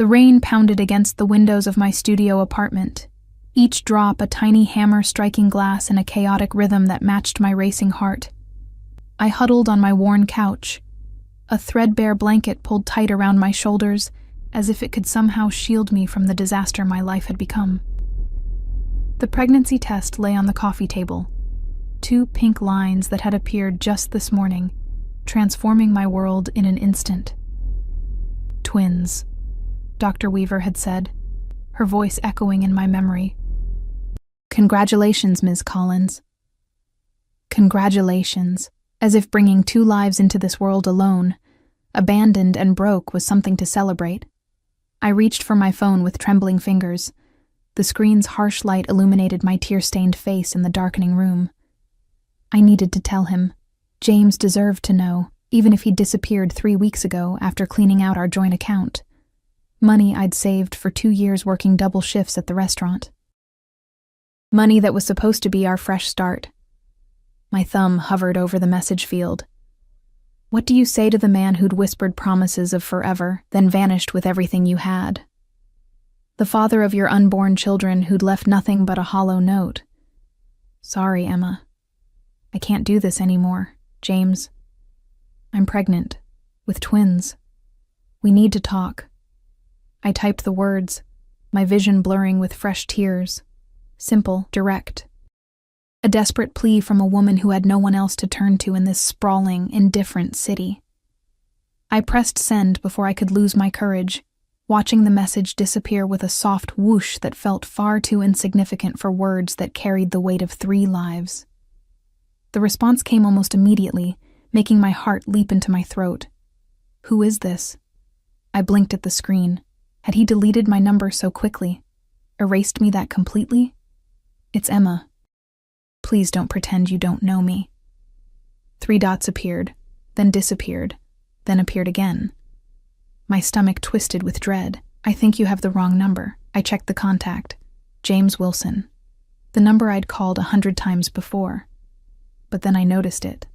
The rain pounded against the windows of my studio apartment, each drop a tiny hammer striking glass in a chaotic rhythm that matched my racing heart. I huddled on my worn couch, a threadbare blanket pulled tight around my shoulders, as if it could somehow shield me from the disaster my life had become. The pregnancy test lay on the coffee table, 2 pink lines that had appeared just this morning, transforming my world in an instant. Twins, Dr. Weaver had said, her voice echoing in my memory. Congratulations, Ms. Collins. Congratulations, as if bringing 2 lives into this world alone, abandoned and broke, was something to celebrate. I reached for my phone with trembling fingers. The screen's harsh light illuminated my tear-stained face in the darkening room. I needed to tell him. James deserved to know, even if he'd disappeared 3 weeks ago after cleaning out our joint account. Money I'd saved for 2 years working double shifts at the restaurant. Money that was supposed to be our fresh start. My thumb hovered over the message field. What do you say to the man who'd whispered promises of forever, then vanished with everything you had? The father of your unborn children who'd left nothing but a hollow note. Sorry, Emma. I can't do this anymore, James. I'm pregnant, with twins. We need to talk. I typed the words, my vision blurring with fresh tears. Simple, direct. A desperate plea from a woman who had no one else to turn to in this sprawling, indifferent city. I pressed send before I could lose my courage, watching the message disappear with a soft whoosh that felt far too insignificant for words that carried the weight of 3 lives. The response came almost immediately, making my heart leap into my throat. Who is this? I blinked at the screen. Had he deleted my number so quickly? Erased me that completely? It's Emma. Please don't pretend you don't know me. 3 dots appeared, then disappeared, then appeared again. My stomach twisted with dread. I think you have the wrong number. I checked the contact. James Wilson. The number I'd called 100 times before. But then I noticed it.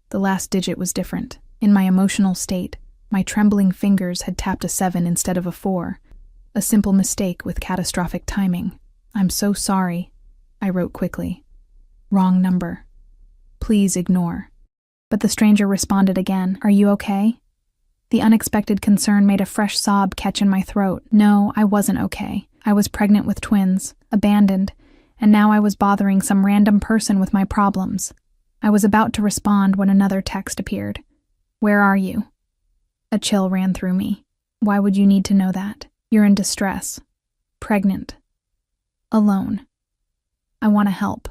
The last digit was different. In my emotional state, my trembling fingers had tapped a 7 instead of a 4. A simple mistake with catastrophic timing. I'm so sorry, I wrote quickly. Wrong number. Please ignore. But the stranger responded again. Are you okay? The unexpected concern made a fresh sob catch in my throat. No, I wasn't okay. I was pregnant with twins, abandoned, and now I was bothering some random person with my problems. I was about to respond when another text appeared. Where are you? A chill ran through me. Why would you need to know that? You're in distress. Pregnant. Alone. I want to help.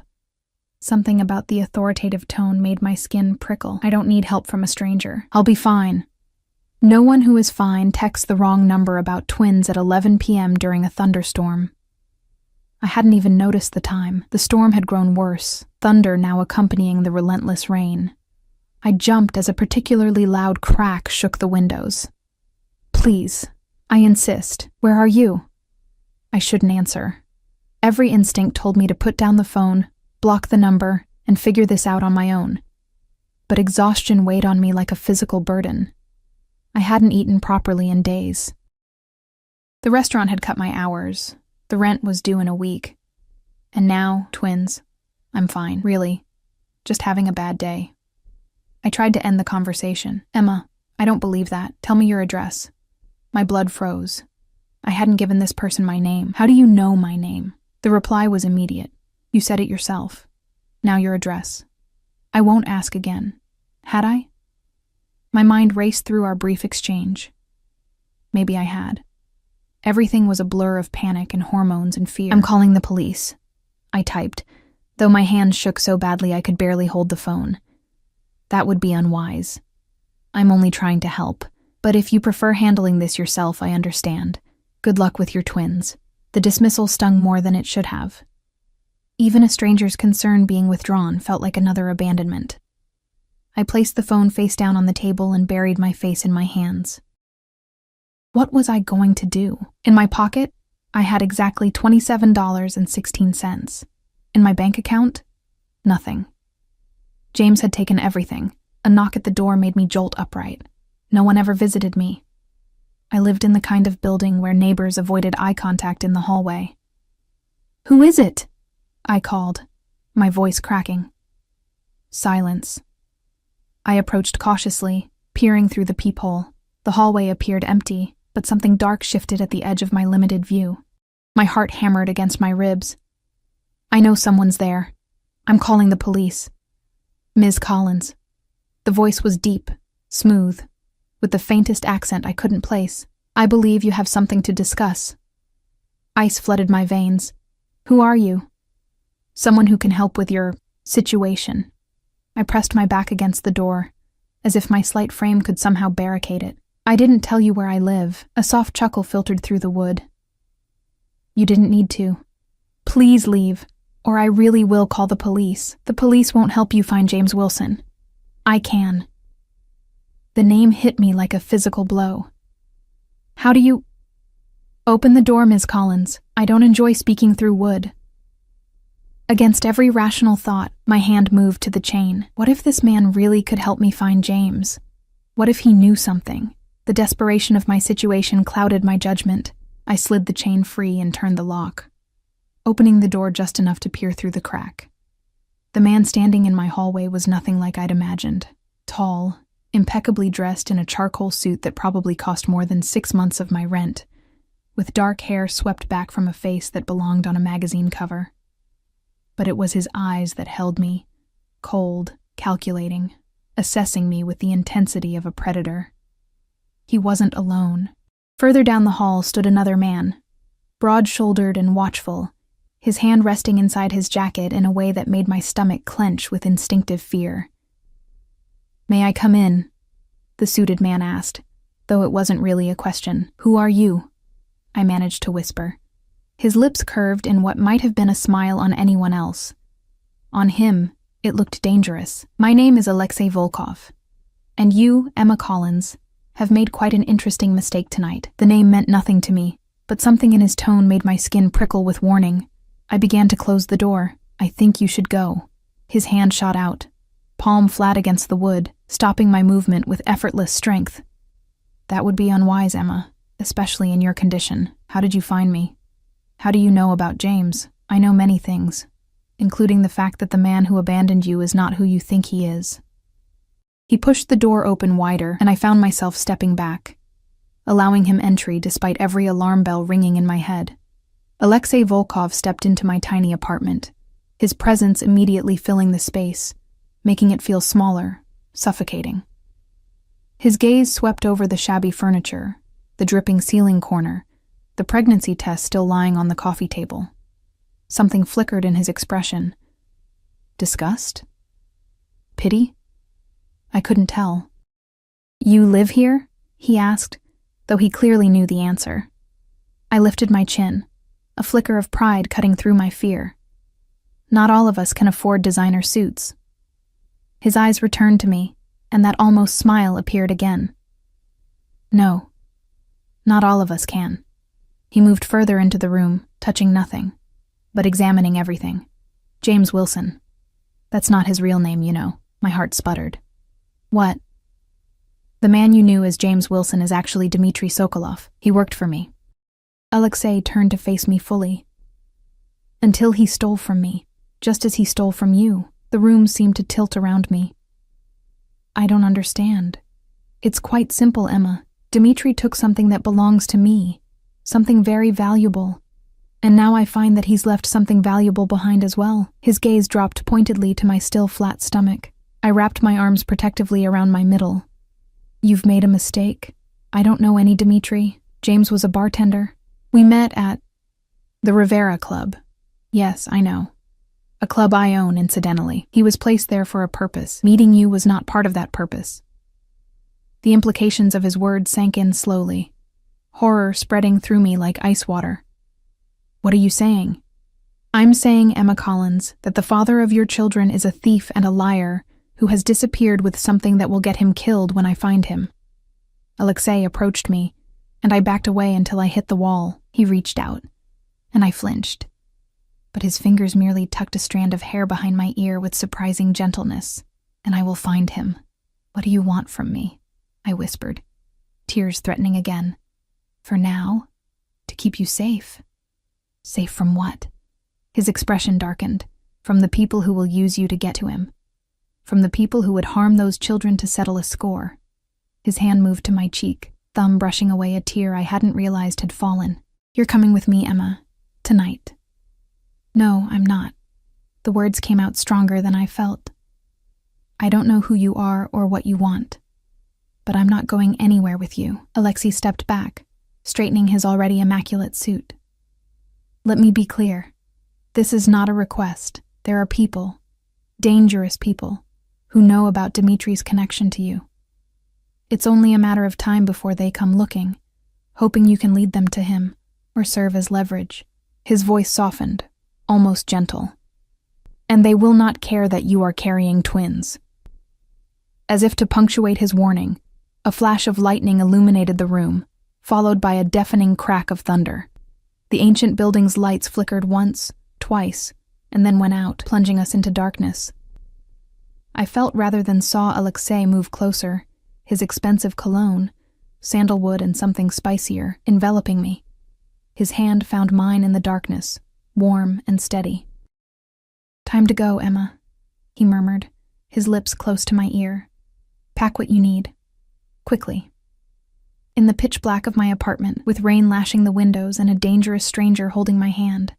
Something about the authoritative tone made my skin prickle. I don't need help from a stranger. I'll be fine. No one who is fine texts the wrong number about twins at 11 p.m. during a thunderstorm. I hadn't even noticed the time. The storm had grown worse, thunder now accompanying the relentless rain. I jumped as a particularly loud crack shook the windows. Please, I insist. Where are you? I shouldn't answer. Every instinct told me to put down the phone, block the number, and figure this out on my own. But exhaustion weighed on me like a physical burden. I hadn't eaten properly in days. The restaurant had cut my hours. The rent was due in a week. And now, twins. I'm fine, really. Just having a bad day. I tried to end the conversation. Emma, I don't believe that. Tell me your address. My blood froze. I hadn't given this person my name. How do you know my name? The reply was immediate. You said it yourself. Now your address. I won't ask again. Had I? My mind raced through our brief exchange. Maybe I had. Everything was a blur of panic and hormones and fear. I'm calling the police. I typed, though my hands shook so badly I could barely hold the phone. That would be unwise. I'm only trying to help. But if you prefer handling this yourself, I understand. Good luck with your twins. The dismissal stung more than it should have. Even a stranger's concern being withdrawn felt like another abandonment. I placed the phone face down on the table and buried my face in my hands. What was I going to do? In my pocket, I had exactly $27.16. In my bank account, nothing. James had taken everything. A knock at the door made me jolt upright. No one ever visited me. I lived in the kind of building where neighbors avoided eye contact in the hallway. "Who is it?" I called, my voice cracking. Silence. I approached cautiously, peering through the peephole. The hallway appeared empty, but something dark shifted at the edge of my limited view. My heart hammered against my ribs. "I know someone's there. I'm calling the police." "Ms. Collins." The voice was deep, smooth, with the faintest accent I couldn't place. "I believe you have something to discuss." Ice flooded my veins. "Who are you?" "Someone who can help with your situation." I pressed my back against the door, as if my slight frame could somehow barricade it. "I didn't tell you where I live." A soft chuckle filtered through the wood. "You didn't need to. Please leave, or I really will call the police. The police won't help you find James Wilson. I can." The name hit me like a physical blow. "How do you—" "Open the door, Ms. Collins. I don't enjoy speaking through wood." Against every rational thought, my hand moved to the chain. What if this man really could help me find James? What if he knew something? The desperation of my situation clouded my judgment. I slid the chain free and turned the lock, opening the door just enough to peer through the crack. The man standing in my hallway was nothing like I'd imagined. Tall, impeccably dressed in a charcoal suit that probably cost more than 6 months of my rent, with dark hair swept back from a face that belonged on a magazine cover. But it was his eyes that held me, cold, calculating, assessing me with the intensity of a predator. He wasn't alone. Further down the hall stood another man, broad-shouldered and watchful, his hand resting inside his jacket in a way that made my stomach clench with instinctive fear. "May I come in?" the suited man asked, though it wasn't really a question. "Who are you?" I managed to whisper. His lips curved in what might have been a smile on anyone else. On him, it looked dangerous. "My name is Alexei Volkov, and you, Emma Collins, have made quite an interesting mistake tonight." The name meant nothing to me, but something in his tone made my skin prickle with warning. I began to close the door. "I think you should go." His hand shot out, palm flat against the wood, stopping my movement with effortless strength. "That would be unwise, Emma, especially in your condition. How did you find me? How do you know about James?" "I know many things, including the fact that the man who abandoned you is not who you think he is." He pushed the door open wider, and I found myself stepping back, allowing him entry despite every alarm bell ringing in my head. Alexei Volkov stepped into my tiny apartment, his presence immediately filling the space, making it feel smaller, suffocating. His gaze swept over the shabby furniture, the dripping ceiling corner, the pregnancy test still lying on the coffee table. Something flickered in his expression. Disgust? Pity? I couldn't tell. "You live here?" he asked, though he clearly knew the answer. I lifted my chin, a flicker of pride cutting through my fear. Not all of us can afford designer suits. His eyes returned to me, and that almost smile appeared again. "No, not all of us can." He moved further into the room, touching nothing, but examining everything. "James Wilson. That's not his real name, you know." My heart sputtered. "What?" "The man you knew as James Wilson is actually Dmitry Sokolov. He worked for me." Alexei turned to face me fully. "Until he stole from me, just as he stole from you." The room seemed to tilt around me. "I don't understand." "It's quite simple, Emma. Dmitry took something that belongs to me, something very valuable. And now I find that he's left something valuable behind as well." His gaze dropped pointedly to my still flat stomach. I wrapped my arms protectively around my middle. "You've made a mistake. I don't know any Dmitry. James was a bartender. We met at the Rivera Club." "Yes, I know. A club I own, incidentally. He was placed there for a purpose. Meeting you was not part of that purpose." The implications of his words sank in slowly, horror spreading through me like ice water. "What are you saying?" "I'm saying, Emma Collins, that the father of your children is a thief and a liar who has disappeared with something that will get him killed when I find him." Alexei approached me, and I backed away until I hit the wall. He reached out, and I flinched. But his fingers merely tucked a strand of hair behind my ear with surprising gentleness. "And I will find him. What do you want from me?" I whispered, tears threatening again. For now? To keep you safe? Safe from what? His expression darkened. From the people who will use you to get to him. From the people who would harm those children to settle a score. His hand moved to my cheek, thumb brushing away a tear I hadn't realized had fallen. You're coming with me, Emma. Tonight. No, I'm not. The words came out stronger than I felt. I don't know who you are or what you want. But I'm not going anywhere with you. Alexei stepped back, straightening his already immaculate suit. Let me be clear. This is not a request. There are people, dangerous people, who know about Dimitri's connection to you. It's only a matter of time before they come looking, hoping you can lead them to him or serve as leverage. His voice softened, almost gentle. And they will not care that you are carrying twins. As if to punctuate his warning, a flash of lightning illuminated the room, followed by a deafening crack of thunder. The ancient building's lights flickered once, twice, and then went out, plunging us into darkness. I felt rather than saw Alexei move closer, his expensive cologne, sandalwood and something spicier, enveloping me. His hand found mine in the darkness, warm and steady. Time to go, Emma, he murmured, his lips close to my ear. Pack what you need. Quickly. In the pitch black of my apartment, with rain lashing the windows and a dangerous stranger holding my hand,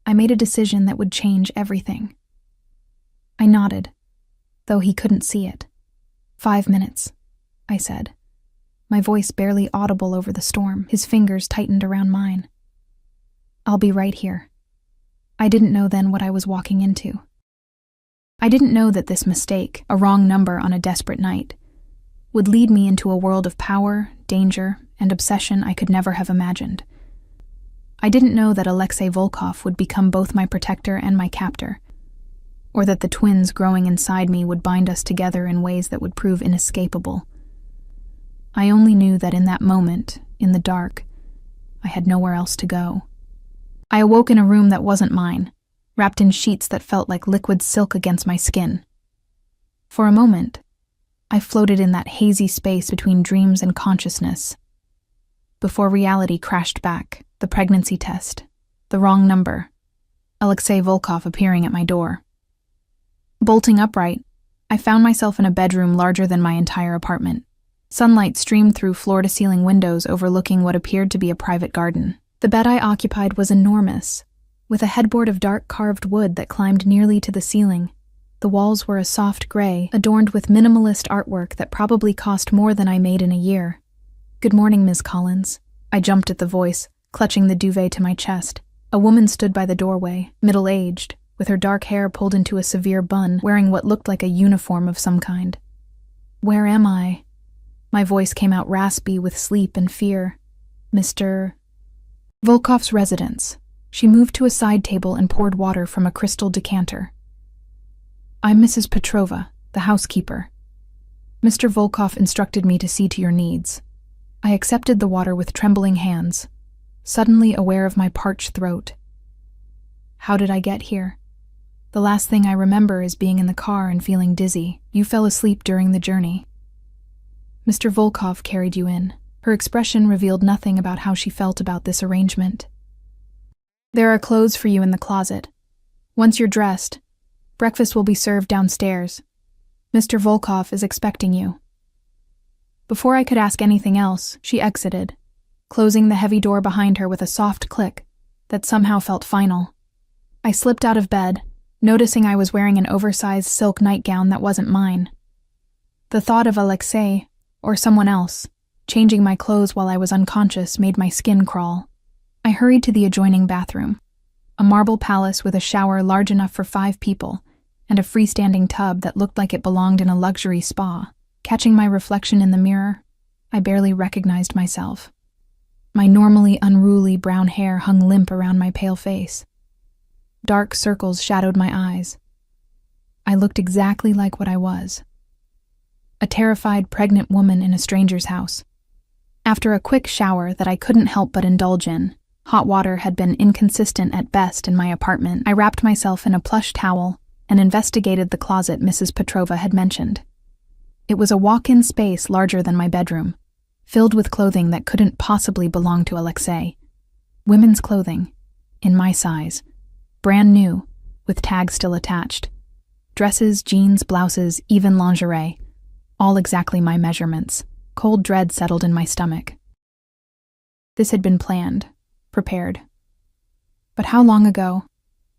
I made a decision that would change everything. I nodded, though he couldn't see it. 5 minutes, I said, my voice barely audible over the storm. His fingers tightened around mine. I'll be right here. I didn't know then what I was walking into. I didn't know that this mistake, a wrong number on a desperate night, would lead me into a world of power, danger, and obsession I could never have imagined. I didn't know that Alexei Volkov would become both my protector and my captor, or that the twins growing inside me would bind us together in ways that would prove inescapable. I only knew that in that moment, in the dark, I had nowhere else to go. I awoke in a room that wasn't mine, wrapped in sheets that felt like liquid silk against my skin. For a moment, I floated in that hazy space between dreams and consciousness, before reality crashed back. The pregnancy test, the wrong number, Alexei Volkov appearing at my door. Bolting upright, I found myself in a bedroom larger than my entire apartment. Sunlight streamed through floor-to-ceiling windows overlooking what appeared to be a private garden. The bed I occupied was enormous, with a headboard of dark carved wood that climbed nearly to the ceiling. The walls were a soft gray, adorned with minimalist artwork that probably cost more than I made in a year. Good morning, Ms. Collins. I jumped at the voice, clutching the duvet to my chest. A woman stood by the doorway, middle-aged, with her dark hair pulled into a severe bun, wearing what looked like a uniform of some kind. Where am I? My voice came out raspy with sleep and fear. Mr. Volkov's residence. She moved to a side table and poured water from a crystal decanter. I'm Mrs. Petrova, the housekeeper. Mr. Volkov instructed me to see to your needs. I accepted the water with trembling hands, suddenly aware of my parched throat. How did I get here? The last thing I remember is being in the car and feeling dizzy. You fell asleep during the journey. Mr. Volkov carried you in. Her expression revealed nothing about how she felt about this arrangement. There are clothes for you in the closet. Once you're dressed, breakfast will be served downstairs. Mr. Volkov is expecting you. Before I could ask anything else, she exited, closing the heavy door behind her with a soft click that somehow felt final. I slipped out of bed, noticing I was wearing an oversized silk nightgown that wasn't mine. The thought of Alexei, or someone else, changing my clothes while I was unconscious made my skin crawl. I hurried to the adjoining bathroom, a marble palace with a shower large enough for 5 people, and a freestanding tub that looked like it belonged in a luxury spa. Catching my reflection in the mirror, I barely recognized myself. My normally unruly brown hair hung limp around my pale face. Dark circles shadowed my eyes. I looked exactly like what I was. A terrified pregnant woman in a stranger's house. After a quick shower that I couldn't help but indulge in, hot water had been inconsistent at best in my apartment, I wrapped myself in a plush towel and investigated the closet Mrs. Petrova had mentioned. It was a walk-in space larger than my bedroom, filled with clothing that couldn't possibly belong to Alexei. Women's clothing, in my size, brand new, with tags still attached. Dresses, jeans, blouses, even lingerie, all exactly my measurements. Cold dread settled in my stomach. This had been planned, prepared. But how long ago?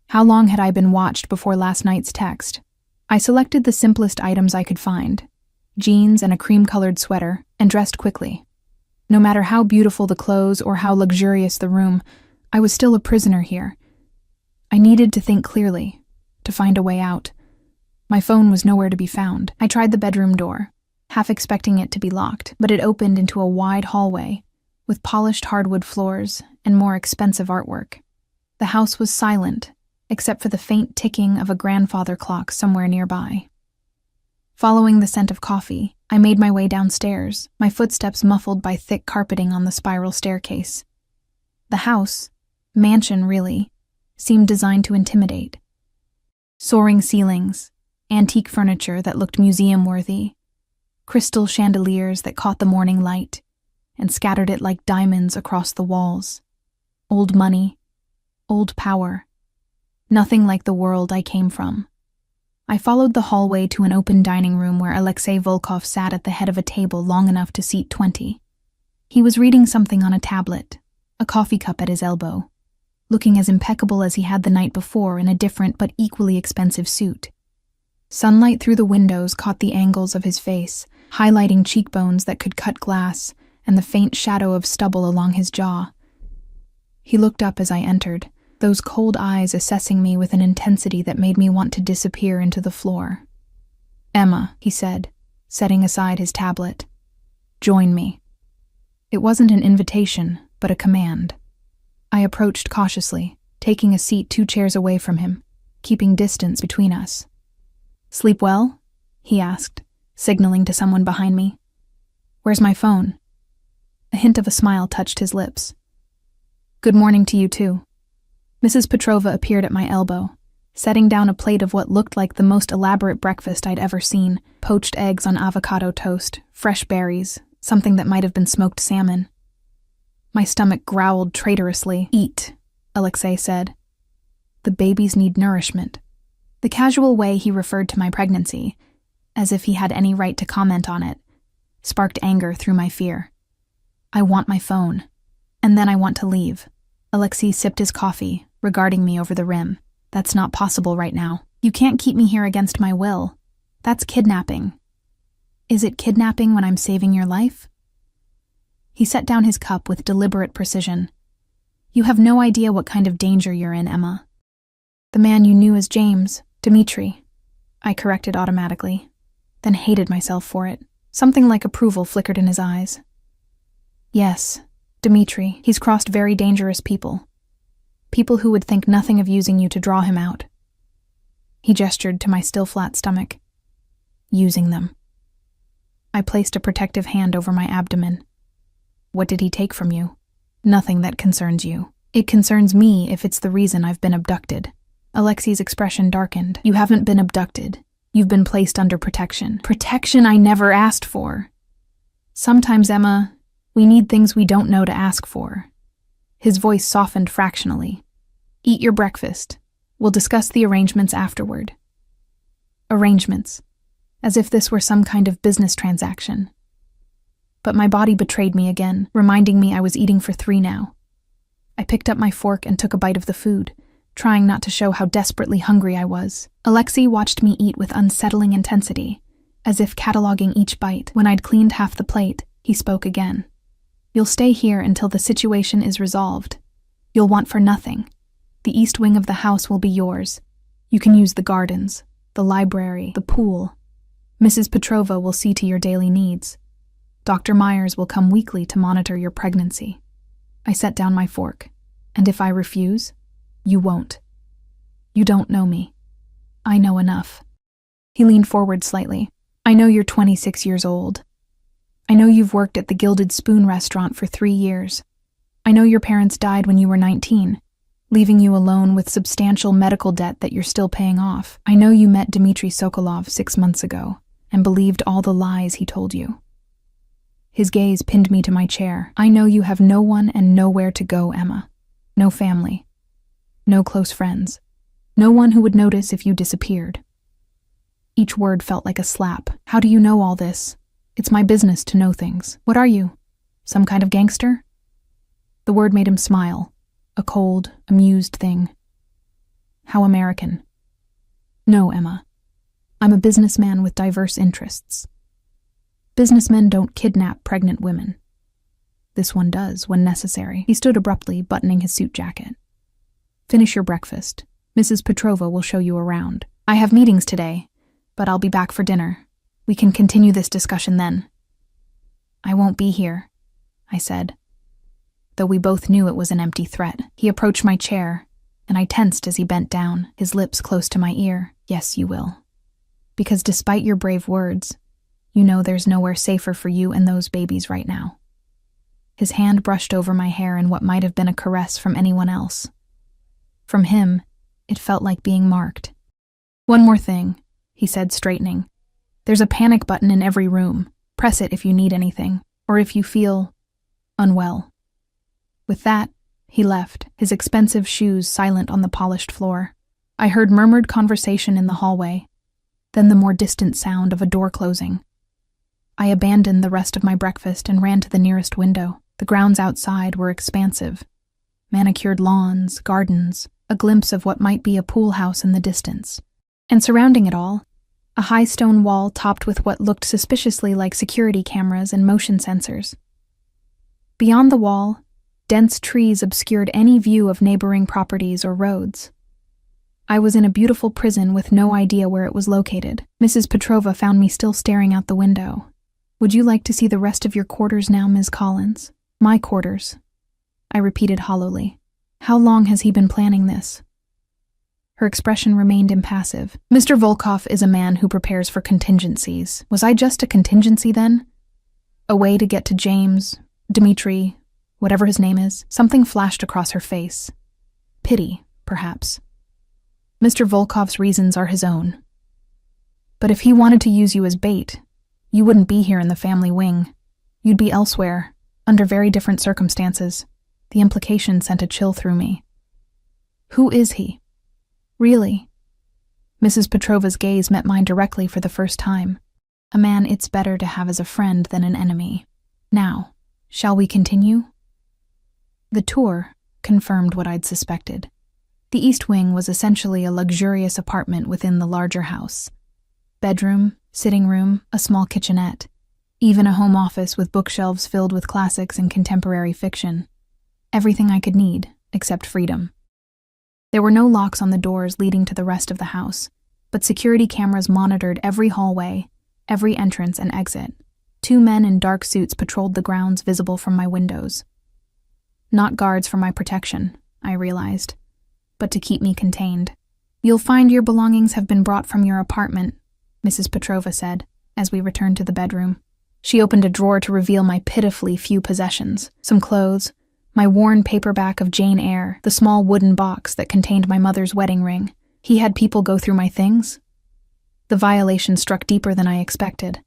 How long had I been watched before last night's text? I selected the simplest items I could find, jeans and a cream-colored sweater, and dressed quickly. No matter how beautiful the clothes or how luxurious the room, I was still a prisoner here. I needed to think clearly, to find a way out. My phone was nowhere to be found. I tried the bedroom door, half expecting it to be locked, but it opened into a wide hallway, with polished hardwood floors and more expensive artwork. The house was silent, except for the faint ticking of a grandfather clock somewhere nearby. Following the scent of coffee, I made my way downstairs, my footsteps muffled by thick carpeting on the spiral staircase. The house, mansion really, seemed designed to intimidate. Soaring ceilings, antique furniture that looked museum-worthy, crystal chandeliers that caught the morning light and scattered it like diamonds across the walls. Old money, old power, nothing like the world I came from. I followed the hallway to an open dining room where Alexei Volkov sat at the head of a table long enough to seat 20. He was reading something on a tablet, a coffee cup at his elbow, looking as impeccable as he had the night before in a different but equally expensive suit. Sunlight through the windows caught the angles of his face, highlighting cheekbones that could cut glass and the faint shadow of stubble along his jaw. He looked up as I entered, those cold eyes assessing me with an intensity that made me want to disappear into the floor. "Emma," he said, setting aside his tablet. "Join me." It wasn't an invitation, but a command. I approached cautiously, taking a seat 2 chairs away from him, keeping distance between us. "Sleep well?" he asked, signaling to someone behind me. "Where's my phone?" A hint of a smile touched his lips. "Good morning to you too." Mrs. Petrova appeared at my elbow, setting down a plate of what looked like the most elaborate breakfast I'd ever seen: poached eggs on avocado toast, fresh berries, something that might have been smoked salmon. My stomach growled traitorously. "Eat," Alexei said. "The babies need nourishment." The casual way he referred to my pregnancy, as if he had any right to comment on it, sparked anger through my fear. "I want my phone. And then I want to leave." Alexei sipped his coffee, regarding me over the rim. "That's not possible right now. You can't keep me here against my will. That's kidnapping." "Is it kidnapping when I'm saving your life?" He set down his cup with deliberate precision. "You have no idea what kind of danger you're in, Emma." "The man you knew as James, Dmitri," I corrected automatically, then hated myself for it. Something like approval flickered in his eyes. "Yes, Dmitri. He's crossed very dangerous people. People who would think nothing of using you to draw him out." He gestured to my still flat stomach. "Using them." I placed a protective hand over my abdomen. "What did he take from you?" "Nothing that concerns you. It concerns me if it's the reason I've been abducted." Alexei's expression darkened. "You haven't been abducted. You've been placed under protection." "Protection I never asked for." "Sometimes, Emma, we need things we don't know to ask for." His voice softened fractionally. "Eat your breakfast. We'll discuss the arrangements afterward." Arrangements. As if this were some kind of business transaction. But my body betrayed me again, reminding me I was eating for 3 now. I picked up my fork and took a bite of the food, trying not to show how desperately hungry I was. Alexei watched me eat with unsettling intensity, as if cataloging each bite. When I'd cleaned half the plate, he spoke again. "You'll stay here until the situation is resolved. You'll want for nothing. The east wing of the house will be yours. You can use the gardens, the library, the pool. Mrs. Petrova will see to your daily needs. Dr. Myers will come weekly to monitor your pregnancy." I set down my fork. "And if I refuse, you won't. You don't know me. I know enough." He leaned forward slightly. "I know you're 26 years old. I know you've worked at the Gilded Spoon restaurant for 3 years. I know your parents died when you were 19, leaving you alone with substantial medical debt that you're still paying off. I know you met Dmitri Sokolov 6 months ago and believed all the lies he told you." His gaze pinned me to my chair. I know you have no one and nowhere to go, Emma. No family. No close friends. No one who would notice if you disappeared. Each word felt like a slap. How do you know all this? It's my business to know things. What are you? Some kind of gangster? The word made him smile. A cold, amused thing. How American. No, Emma. I'm a businessman with diverse interests. Businessmen don't kidnap pregnant women. This one does, when necessary. He stood abruptly, buttoning his suit jacket. Finish your breakfast. Mrs. Petrova will show you around. I have meetings today, but I'll be back for dinner. We can continue this discussion then. I won't be here, I said, though we both knew it was an empty threat. He approached my chair, and I tensed as he bent down, his lips close to my ear. Yes, you will. Because despite your brave words, you know there's nowhere safer for you and those babies right now. His hand brushed over my hair in what might have been a caress from anyone else. From him, it felt like being marked. One more thing, he said, straightening. There's a panic button in every room. Press it if you need anything, or if you feel unwell. With that, he left, his expensive shoes silent on the polished floor. I heard murmured conversation in the hallway, then the more distant sound of a door closing. I abandoned the rest of my breakfast and ran to the nearest window. The grounds outside were expansive. Manicured lawns, gardens, a glimpse of what might be a pool house in the distance. And surrounding it all, a high stone wall topped with what looked suspiciously like security cameras and motion sensors. Beyond the wall, dense trees obscured any view of neighboring properties or roads. I was in a beautiful prison with no idea where it was located. Mrs. Petrova found me still staring out the window. Would you like to see the rest of your quarters now, Ms. Collins? My quarters, I repeated hollowly. How long has he been planning this? Her expression remained impassive. Mr. Volkov is a man who prepares for contingencies. Was I just a contingency then? A way to get to James, Dmitri, whatever his name is? Something flashed across her face. Pity, perhaps. Mr. Volkov's reasons are his own. But if he wanted to use you as bait, you wouldn't be here in the family wing. You'd be elsewhere, under very different circumstances. The implication sent a chill through me. Who is he? Really? Mrs. Petrova's gaze met mine directly for the first time. A man it's better to have as a friend than an enemy. Now, shall we continue? The tour confirmed what I'd suspected. The East Wing was essentially a luxurious apartment within the larger house. Bedroom, sitting room, a small kitchenette, even a home office with bookshelves filled with classics and contemporary fiction. Everything I could need, except freedom. There were no locks on the doors leading to the rest of the house, but security cameras monitored every hallway, every entrance and exit. 2 men in dark suits patrolled the grounds visible from my windows. Not guards for my protection, I realized, but to keep me contained. You'll find your belongings have been brought from your apartment, Mrs. Petrova said, as we returned to the bedroom. She opened a drawer to reveal my pitifully few possessions, some clothes, my worn paperback of Jane Eyre, the small wooden box that contained my mother's wedding ring. He had people go through my things? The violation struck deeper than I expected.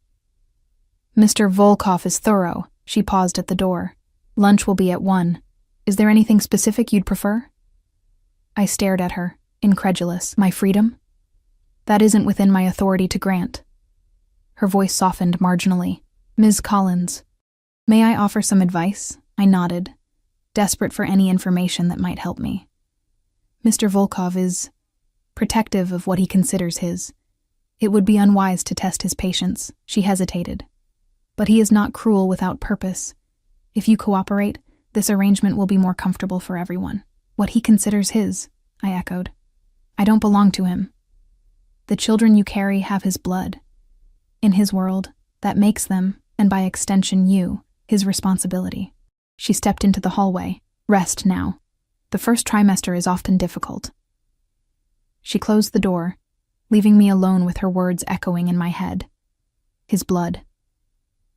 Mr. Volkov is thorough. She paused at the door. Lunch will be at 1. Is there anything specific you'd prefer? I stared at her, incredulous. My freedom? That isn't within my authority to grant. Her voice softened marginally. Ms. Collins, may I offer some advice? I nodded, desperate for any information that might help me. Mr. Volkov is protective of what he considers his. It would be unwise to test his patience. She hesitated. But he is not cruel without purpose. If you cooperate, this arrangement will be more comfortable for everyone. What he considers his, I echoed. I don't belong to him. The children you carry have his blood. In his world, that makes them, and by extension you, his responsibility. She stepped into the hallway. Rest now. The first trimester is often difficult. She closed the door, leaving me alone with her words echoing in my head. His blood.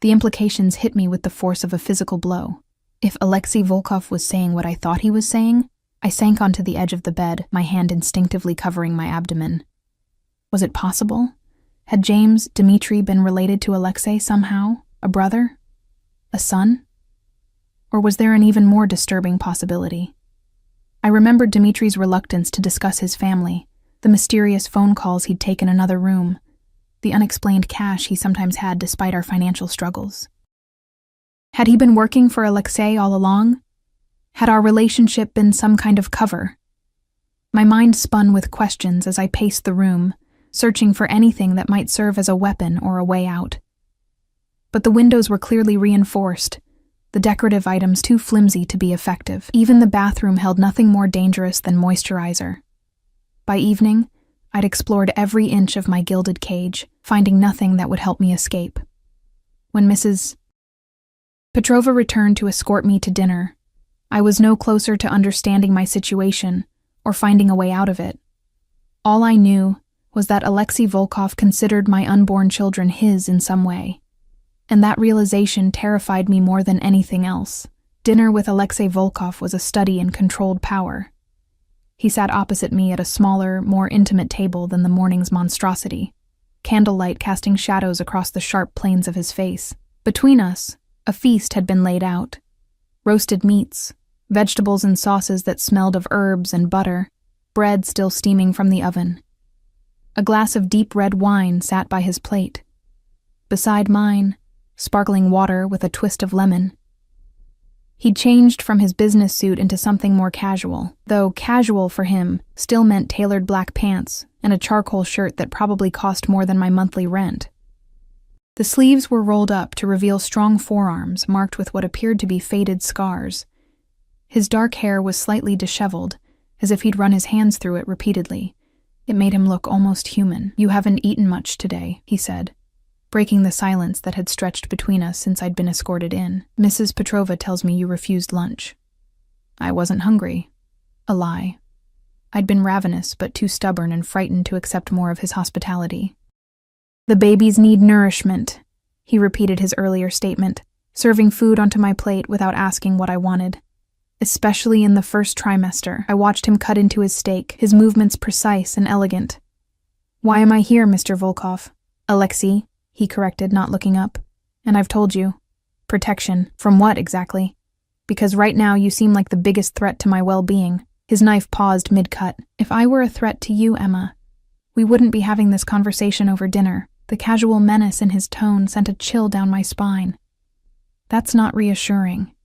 The implications hit me with the force of a physical blow. If Alexei Volkov was saying what I thought he was saying, I sank onto the edge of the bed, my hand instinctively covering my abdomen. Was it possible? Had James, Dmitri been related to Alexei somehow? A brother? A son? Or was there an even more disturbing possibility? I remembered Dimitri's reluctance to discuss his family, the mysterious phone calls he'd taken in another room, the unexplained cash he sometimes had despite our financial struggles. Had he been working for Alexei all along? Had our relationship been some kind of cover? My mind spun with questions as I paced the room, searching for anything that might serve as a weapon or a way out. But the windows were clearly reinforced, the decorative items too flimsy to be effective. Even the bathroom held nothing more dangerous than moisturizer. By evening, I'd explored every inch of my gilded cage, finding nothing that would help me escape. When Mrs. Petrova returned to escort me to dinner, I was no closer to understanding my situation or finding a way out of it. All I knew was that Alexei Volkov considered my unborn children his in some way, and that realization terrified me more than anything else. Dinner with Alexei Volkov was a study in controlled power. He sat opposite me at a smaller, more intimate table than the morning's monstrosity, candlelight casting shadows across the sharp planes of his face. Between us, a feast had been laid out. Roasted meats, vegetables and sauces that smelled of herbs and butter, bread still steaming from the oven. A glass of deep red wine sat by his plate. Beside mine, sparkling water with a twist of lemon. He'd changed from his business suit into something more casual, though casual for him still meant tailored black pants and a charcoal shirt that probably cost more than my monthly rent. The sleeves were rolled up to reveal strong forearms marked with what appeared to be faded scars. His dark hair was slightly disheveled, as if he'd run his hands through it repeatedly. It made him look almost human. "You haven't eaten much today," he said, breaking the silence that had stretched between us since I'd been escorted in. "Mrs. Petrova tells me you refused lunch." I wasn't hungry. A lie. I'd been ravenous, but too stubborn and frightened to accept more of his hospitality. "The babies need nourishment," he repeated his earlier statement, serving food onto my plate without asking what I wanted. Especially in the first trimester, I watched him cut into his steak, his movements precise and elegant. "Why am I here, Mr. Volkov?" "Alexei," he corrected, not looking up. "And I've told you. Protection. From what, exactly? Because right now you seem like the biggest threat to my well-being." His knife paused mid-cut. "If I were a threat to you, Emma, we wouldn't be having this conversation over dinner." The casual menace in his tone sent a chill down my spine. That's not reassuring.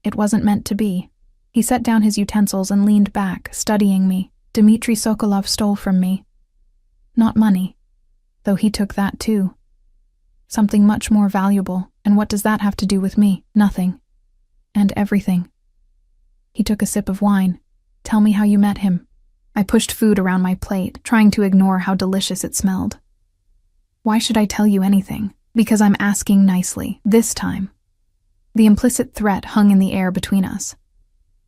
It wasn't meant to be. He set down his utensils and leaned back, studying me. "Dmitry Sokolov stole from me. Not money, though he took that too. Something much more valuable, and what does that have to do with me? Nothing. And everything." He took a sip of wine. "Tell me how you met him." I pushed food around my plate, trying to ignore how delicious it smelled. "Why should I tell you anything? Because I'm asking nicely, this time." The implicit threat hung in the air between us.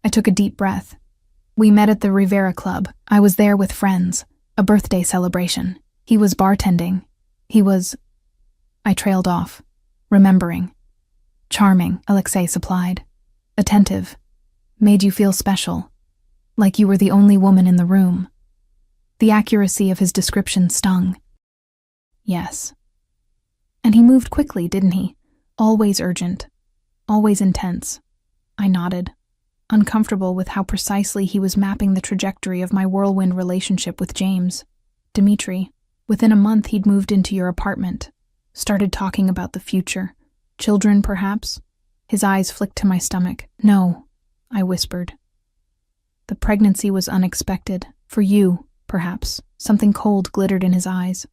I took a deep breath. "We met at the Rivera Club. I was there with friends. A birthday celebration. He was bartending. He was..." I trailed off, remembering. "Charming," Alexei supplied. "Attentive. Made you feel special. Like you were the only woman in the room." The accuracy of his description stung. "Yes." "And he moved quickly, didn't he? Always urgent. Always intense." I nodded, uncomfortable with how precisely he was mapping the trajectory of my whirlwind relationship with James. "Dmitry, within a month he'd moved into your apartment. Started talking about the future. Children, perhaps?" His eyes flicked to my stomach. "No," I whispered. "The pregnancy was unexpected. For you, perhaps." Something cold glittered in his eyes.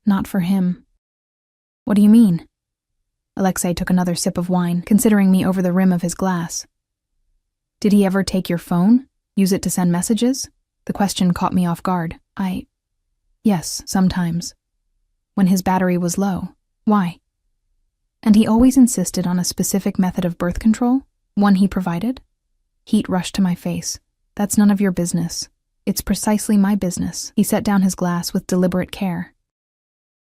"Not for him." "What do you mean?" Alexei took another sip of wine, considering me over the rim of his glass. "Did he ever take your phone? Use it to send messages?" The question caught me off guard. Yes, sometimes. When his battery was low. Why? And he always insisted on a specific method of birth control? One he provided? Heat rushed to my face. "That's none of your business." "It's precisely my business." He set down his glass with deliberate care.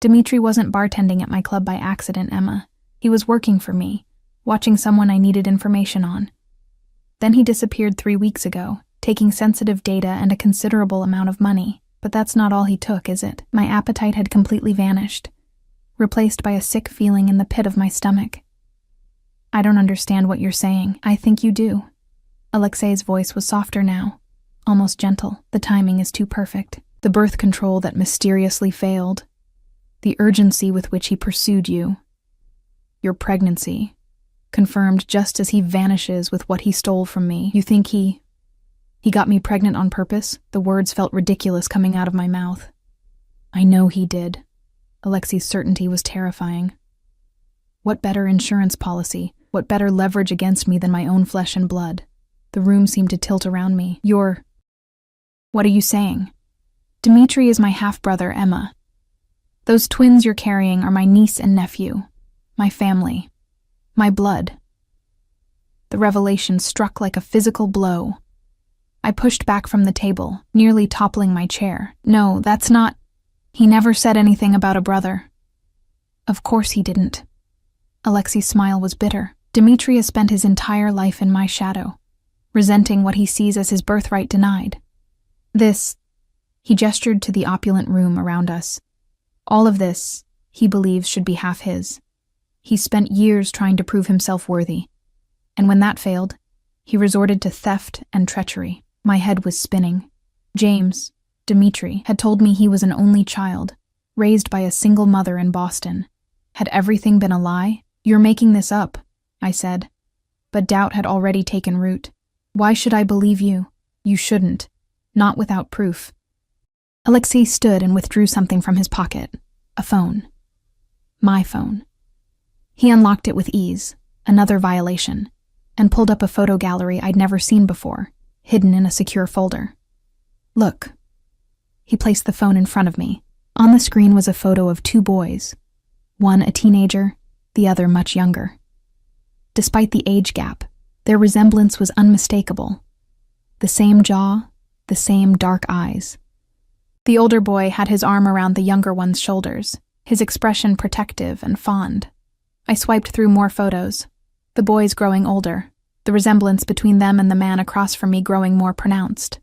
"Dmitry wasn't bartending at my club by accident, Emma. He was working for me, watching someone I needed information on. Then he disappeared 3 weeks ago, taking sensitive data and a considerable amount of money. But that's not all he took, is it? My appetite had completely vanished, replaced by a sick feeling in the pit of my stomach. I don't understand what you're saying. I think you do. Alexei's voice was softer now, almost gentle. The timing is too perfect. The birth control that mysteriously failed. The urgency with which he pursued you. Your pregnancy, confirmed just as he vanishes with what he stole from me. You think he got me pregnant on purpose? The words felt ridiculous coming out of my mouth. I know he did. Alexei's certainty was terrifying. What better insurance policy, what better leverage against me than my own flesh and blood? The room seemed to tilt around me. What are you saying? Dmitri is my half-brother, Emma. Those twins you're carrying are my niece and nephew, my family, my blood. The revelation struck like a physical blow. I pushed back from the table, nearly toppling my chair. No, that's not... He never said anything about a brother. Of course he didn't. Alexei's smile was bitter. Dmitri has spent his entire life in my shadow, resenting what he sees as his birthright denied. He gestured to the opulent room around us. All of this, he believes, should be half his. He spent years trying to prove himself worthy, and when that failed, he resorted to theft and treachery. My head was spinning. James, Dmitri, had told me he was an only child, raised by a single mother in Boston. Had everything been a lie? You're making this up, I said. But doubt had already taken root. Why should I believe you? You shouldn't. Not without proof. Alexei stood and withdrew something from his pocket. A phone. My phone. He unlocked it with ease, another violation, and pulled up a photo gallery I'd never seen before, hidden in a secure folder. Look. He placed the phone in front of me. On the screen was a photo of two boys, one a teenager, the other much younger. Despite the age gap, their resemblance was unmistakable. The same jaw, the same dark eyes. The older boy had his arm around the younger one's shoulders, his expression protective and fond. I swiped through more photos. The boys growing older, the resemblance between them and the man across from me growing more pronounced.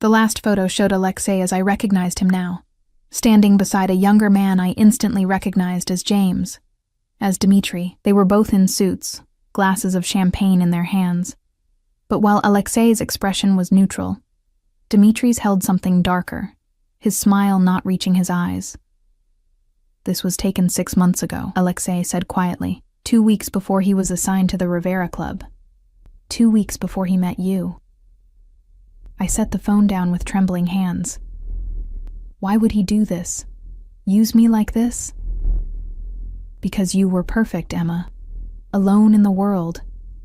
The last photo showed Alexei as I recognized him now, standing beside a younger man I instantly recognized as James. As Dmitri, they were both in suits, glasses of champagne in their hands. But while Alexei's expression was neutral, Dmitri's held something darker, his smile not reaching his eyes. This was taken 6 months ago, Alexei said quietly, 2 weeks before he was assigned to the Rivera Club. 2 weeks before he met you. I set the phone down with trembling hands. Why would he do this? Use me like this? Because you were perfect, Emma. Alone in the world,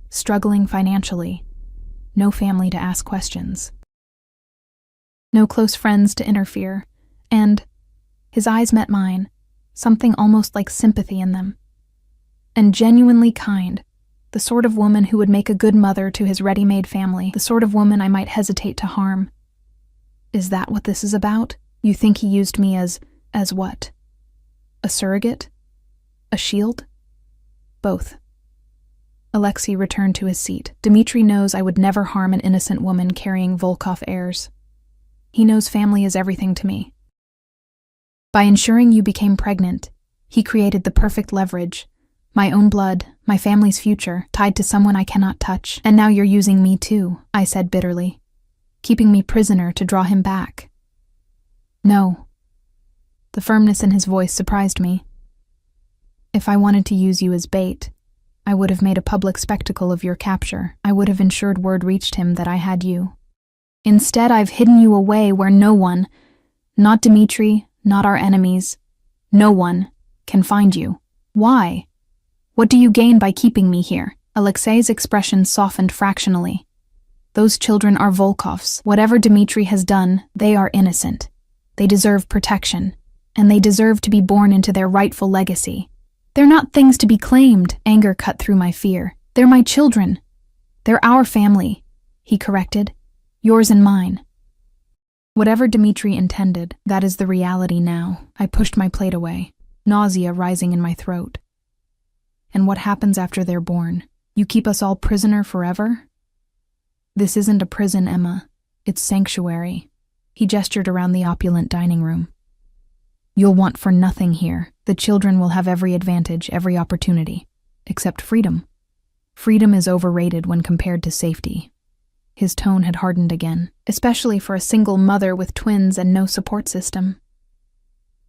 struggling financially, no family to ask questions. No close friends to interfere, and his eyes met mine, something almost like sympathy in them. And genuinely kind, the sort of woman who would make a good mother to his ready-made family, the sort of woman I might hesitate to harm. Is that what this is about? You think he used me as what? A surrogate? A shield? Both. Alexei returned to his seat. Dmitri knows I would never harm an innocent woman carrying Volkov heirs. He knows family is everything to me. By ensuring you became pregnant, he created the perfect leverage. My own blood, my family's future, tied to someone I cannot touch. And now you're using me too, I said bitterly, keeping me prisoner to draw him back. No. The firmness in his voice surprised me. If I wanted to use you as bait, I would have made a public spectacle of your capture. I would have ensured word reached him that I had you. Instead, I've hidden you away where no one, not Dmitri, not our enemies, no one, can find you. Why? What do you gain by keeping me here? Alexei's expression softened fractionally. Those children are Volkovs. Whatever Dmitri has done, they are innocent. They deserve protection, and they deserve to be born into their rightful legacy. They're not things to be claimed, anger cut through my fear. They're my children. They're our family, he corrected. Yours and mine. Whatever Dmitri intended, that is the reality now. I pushed my plate away, nausea rising in my throat. And what happens after they're born? You keep us all prisoner forever? This isn't a prison, Emma. It's sanctuary. He gestured around the opulent dining room. You'll want for nothing here. The children will have every advantage, every opportunity, except freedom. Freedom is overrated when compared to safety. His tone had hardened again, especially for a single mother with twins and no support system.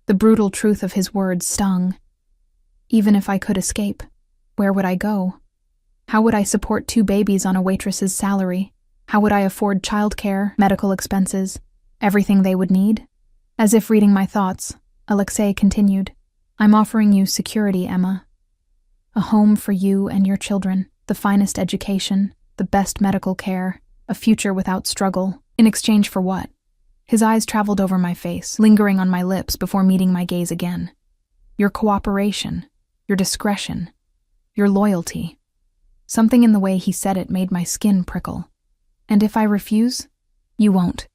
The brutal truth of his words stung. Even if I could escape, where would I go? How would I support 2 babies on a waitress's salary? How would I afford childcare, medical expenses, everything they would need? As if reading my thoughts, Alexei continued, I'm offering you security, Emma. A home for you and your children, the finest education, the best medical care, a future without struggle. In exchange for what? His eyes traveled over my face, lingering on my lips before meeting my gaze again. Your cooperation, your discretion, your loyalty. Something in the way he said it made my skin prickle. And if I refuse, you won't.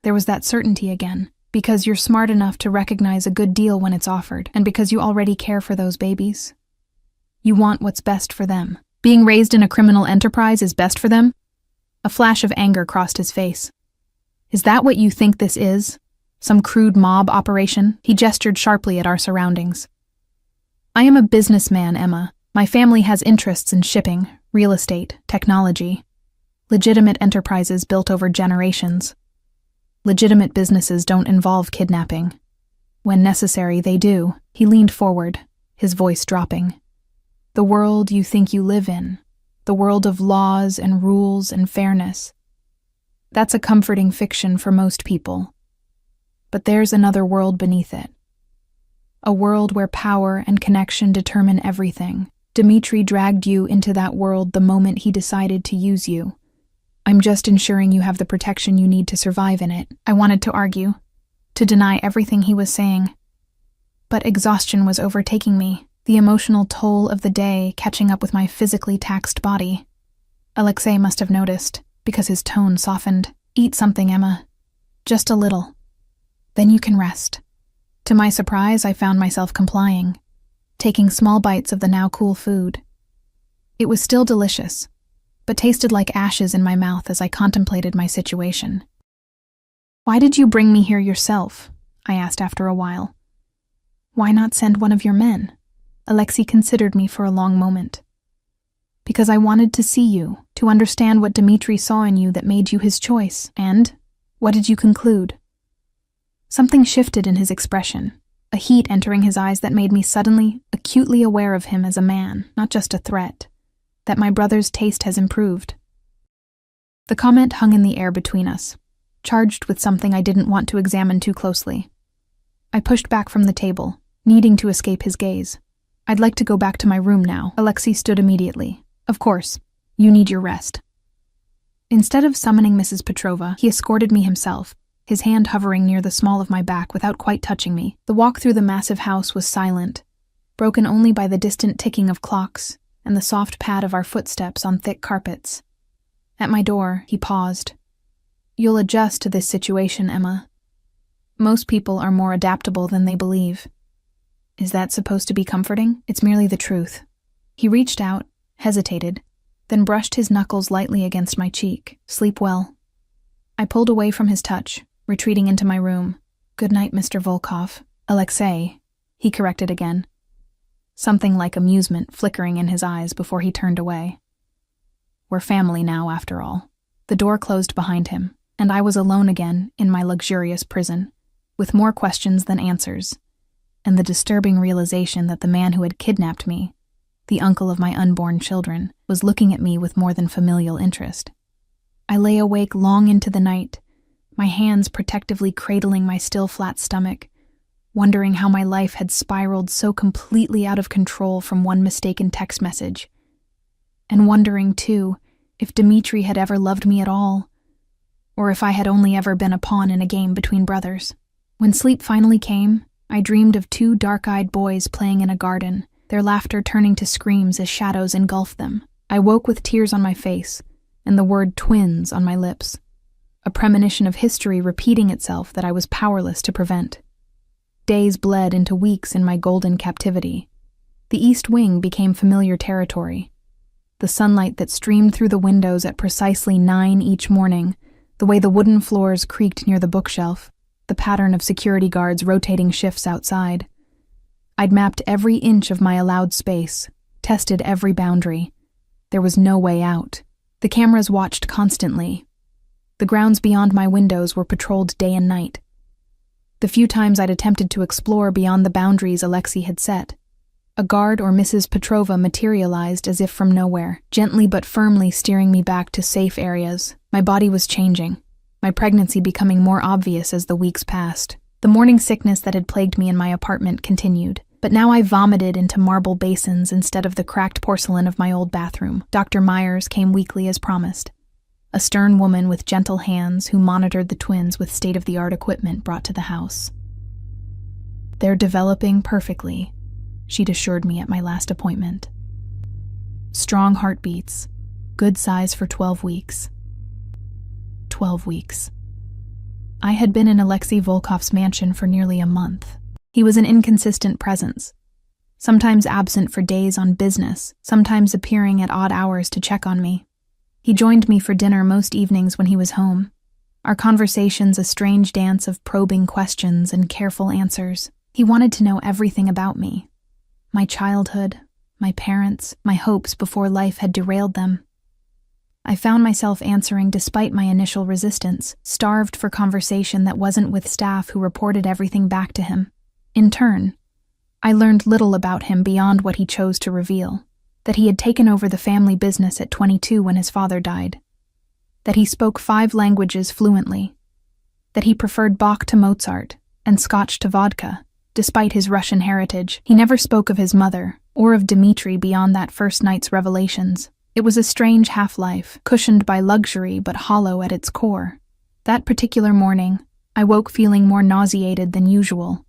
There was that certainty again, because you're smart enough to recognize a good deal when it's offered, and because you already care for those babies. You want what's best for them. Being raised in a criminal enterprise is best for them? A flash of anger crossed his face. Is that what you think this is? Some crude mob operation? He gestured sharply at our surroundings. I am a businessman, Emma. My family has interests in shipping, real estate, technology. Legitimate enterprises built over generations. Legitimate businesses don't involve kidnapping. When necessary, they do. He leaned forward, his voice dropping. The world you think you live in, the world of laws and rules and fairness. That's a comforting fiction for most people. But there's another world beneath it. A world where power and connection determine everything. Dmitri dragged you into that world the moment he decided to use you. I'm just ensuring you have the protection you need to survive in it. I wanted to argue, to deny everything he was saying. But exhaustion was overtaking me, the emotional toll of the day catching up with my physically taxed body. Alexei must have noticed, because his tone softened. Eat something, Emma. Just a little. Then you can rest. To my surprise, I found myself complying, taking small bites of the now cool food. It was still delicious, but tasted like ashes in my mouth as I contemplated my situation. Why did you bring me here yourself? I asked after a while. Why not send one of your men? Alexei considered me for a long moment. Because I wanted to see you, to understand what Dmitri saw in you that made you his choice. And what did you conclude? Something shifted in his expression, a heat entering his eyes that made me suddenly, acutely aware of him as a man, not just a threat, that my brother's taste has improved. The comment hung in the air between us, charged with something I didn't want to examine too closely. I pushed back from the table, needing to escape his gaze. I'd like to go back to my room now. Alexei stood immediately. Of course, you need your rest. Instead of summoning Mrs. Petrova, he escorted me himself, his hand hovering near the small of my back without quite touching me. The walk through the massive house was silent, broken only by the distant ticking of clocks and the soft pad of our footsteps on thick carpets. At my door, he paused. You'll adjust to this situation, Emma. Most people are more adaptable than they believe. Is that supposed to be comforting? It's merely the truth. He reached out, hesitated, then brushed his knuckles lightly against my cheek. Sleep well. I pulled away from his touch, retreating into my room. Good night, Mr. Volkov. Alexei, he corrected again, something like amusement flickering in his eyes before he turned away. We're family now, after all. The door closed behind him, and I was alone again in my luxurious prison, with more questions than answers, and the disturbing realization that the man who had kidnapped me, the uncle of my unborn children, was looking at me with more than familial interest. I lay awake long into the night, my hands protectively cradling my still flat stomach, wondering how my life had spiraled so completely out of control from one mistaken text message. And wondering, too, if Dmitri had ever loved me at all, or if I had only ever been a pawn in a game between brothers. When sleep finally came, I dreamed of 2 dark-eyed boys playing in a garden, their laughter turning to screams as shadows engulfed them. I woke with tears on my face, and the word twins on my lips, a premonition of history repeating itself that I was powerless to prevent. Days bled into weeks in my golden captivity. The East Wing became familiar territory. The sunlight that streamed through the windows at precisely 9 each morning, the way the wooden floors creaked near the bookshelf, the pattern of security guards rotating shifts outside. I'd mapped every inch of my allowed space, tested every boundary, There was no way out. The cameras watched constantly. The grounds beyond my windows were patrolled day and night. The few times I'd attempted to explore beyond the boundaries Alexei had set, a guard or Mrs. Petrova materialized as if from nowhere, gently but firmly steering me back to safe areas. My body was changing, my pregnancy becoming more obvious as the weeks passed. The morning sickness that had plagued me in my apartment continued, but now I vomited into marble basins instead of the cracked porcelain of my old bathroom. Dr. Myers came weekly as promised. A stern woman with gentle hands who monitored the twins with state-of-the-art equipment brought to the house. "They're developing perfectly," she'd assured me at my last appointment. "Strong heartbeats, good size for 12 weeks. 12 weeks. I had been in Alexei Volkov's mansion for nearly a month. He was an inconsistent presence, sometimes absent for days on business, sometimes appearing at odd hours to check on me. He joined me for dinner most evenings when he was home, our conversations a strange dance of probing questions and careful answers. He wanted to know everything about me, my childhood, my parents, my hopes before life had derailed them. I found myself answering despite my initial resistance, starved for conversation that wasn't with staff who reported everything back to him. In turn, I learned little about him beyond what he chose to reveal. That he had taken over the family business at 22 when his father died. That he spoke 5 languages fluently. That he preferred Bach to Mozart and Scotch to vodka, despite his Russian heritage. He never spoke of his mother or of Dmitri beyond that first night's revelations. It was a strange half-life, cushioned by luxury but hollow at its core. That particular morning, I woke feeling more nauseated than usual.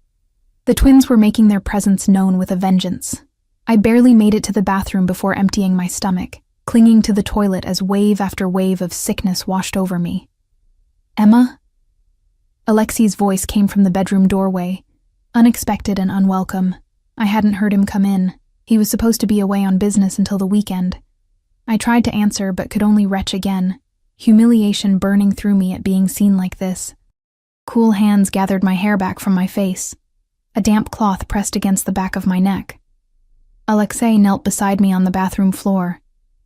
The twins were making their presence known with a vengeance. I barely made it to the bathroom before emptying my stomach, clinging to the toilet as wave after wave of sickness washed over me. "Emma?" Alexei's voice came from the bedroom doorway, unexpected and unwelcome. I hadn't heard him come in. He was supposed to be away on business until the weekend. I tried to answer but could only retch again, humiliation burning through me at being seen like this. Cool hands gathered my hair back from my face. A damp cloth pressed against the back of my neck. Alexei knelt beside me on the bathroom floor,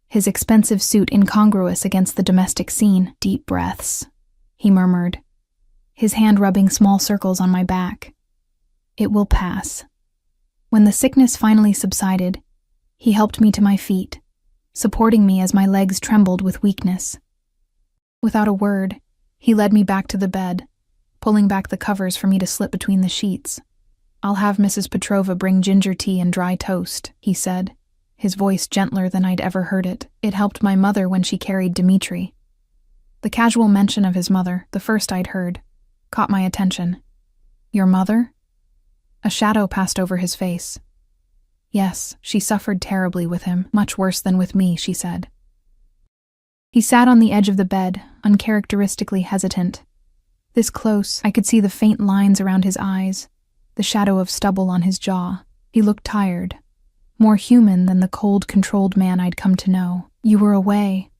his expensive suit incongruous against the domestic scene. "Deep breaths," he murmured, his hand rubbing small circles on my back. "It will pass." When the sickness finally subsided, he helped me to my feet, supporting me as my legs trembled with weakness. Without a word, he led me back to the bed, pulling back the covers for me to slip between the sheets. "I'll have Mrs. Petrova bring ginger tea and dry toast," he said, his voice gentler than I'd ever heard it. It helped my mother when she carried Dmitri. The casual mention of his mother, the first I'd heard, caught my attention. "Your mother?" A shadow passed over his face. "Yes, she suffered terribly with him, much worse than with me," she said. He sat on the edge of the bed, uncharacteristically hesitant. This close, I could see the faint lines around his eyes, the shadow of stubble on his jaw. He looked tired, more human than the cold, controlled man I'd come to know. "You were away,"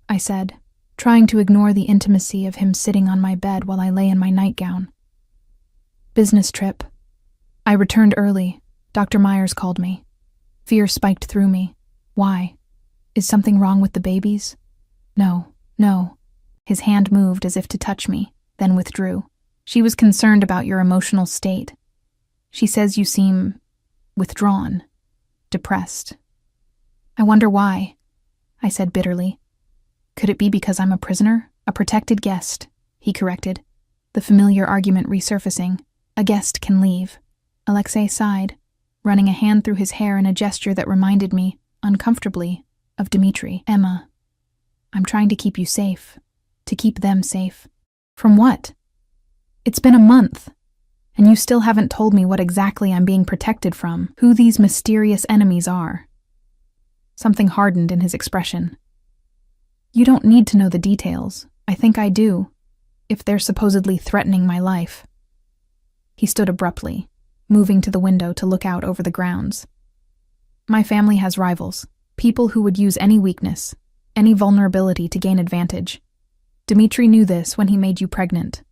I said, trying to ignore the intimacy of him sitting on my bed while I lay in my nightgown. "Business trip. I returned early. Dr. Myers called me." Fear spiked through me. "Why? Is something wrong with the babies?" No. His hand moved as if to touch me, then withdrew. "She was concerned about your emotional state. She says you seem withdrawn, depressed." "I wonder why," I said bitterly. "Could it be because I'm a prisoner? A protected guest," he corrected, the familiar argument resurfacing. "A guest can leave." Alexei sighed, running a hand through his hair in a gesture that reminded me, uncomfortably, of Dmitri. "Emma, I'm trying to keep you safe, to keep them safe." "From what? It's been a month. And you still haven't told me what exactly I'm being protected from, who these mysterious enemies are." Something hardened in his expression. "You don't need to know the details. I think I do, if they're supposedly threatening my life." He stood abruptly, moving to the window to look out over the grounds. "My family has rivals, people who would use any weakness, any vulnerability to gain advantage. Dmitri knew this when he made you pregnant.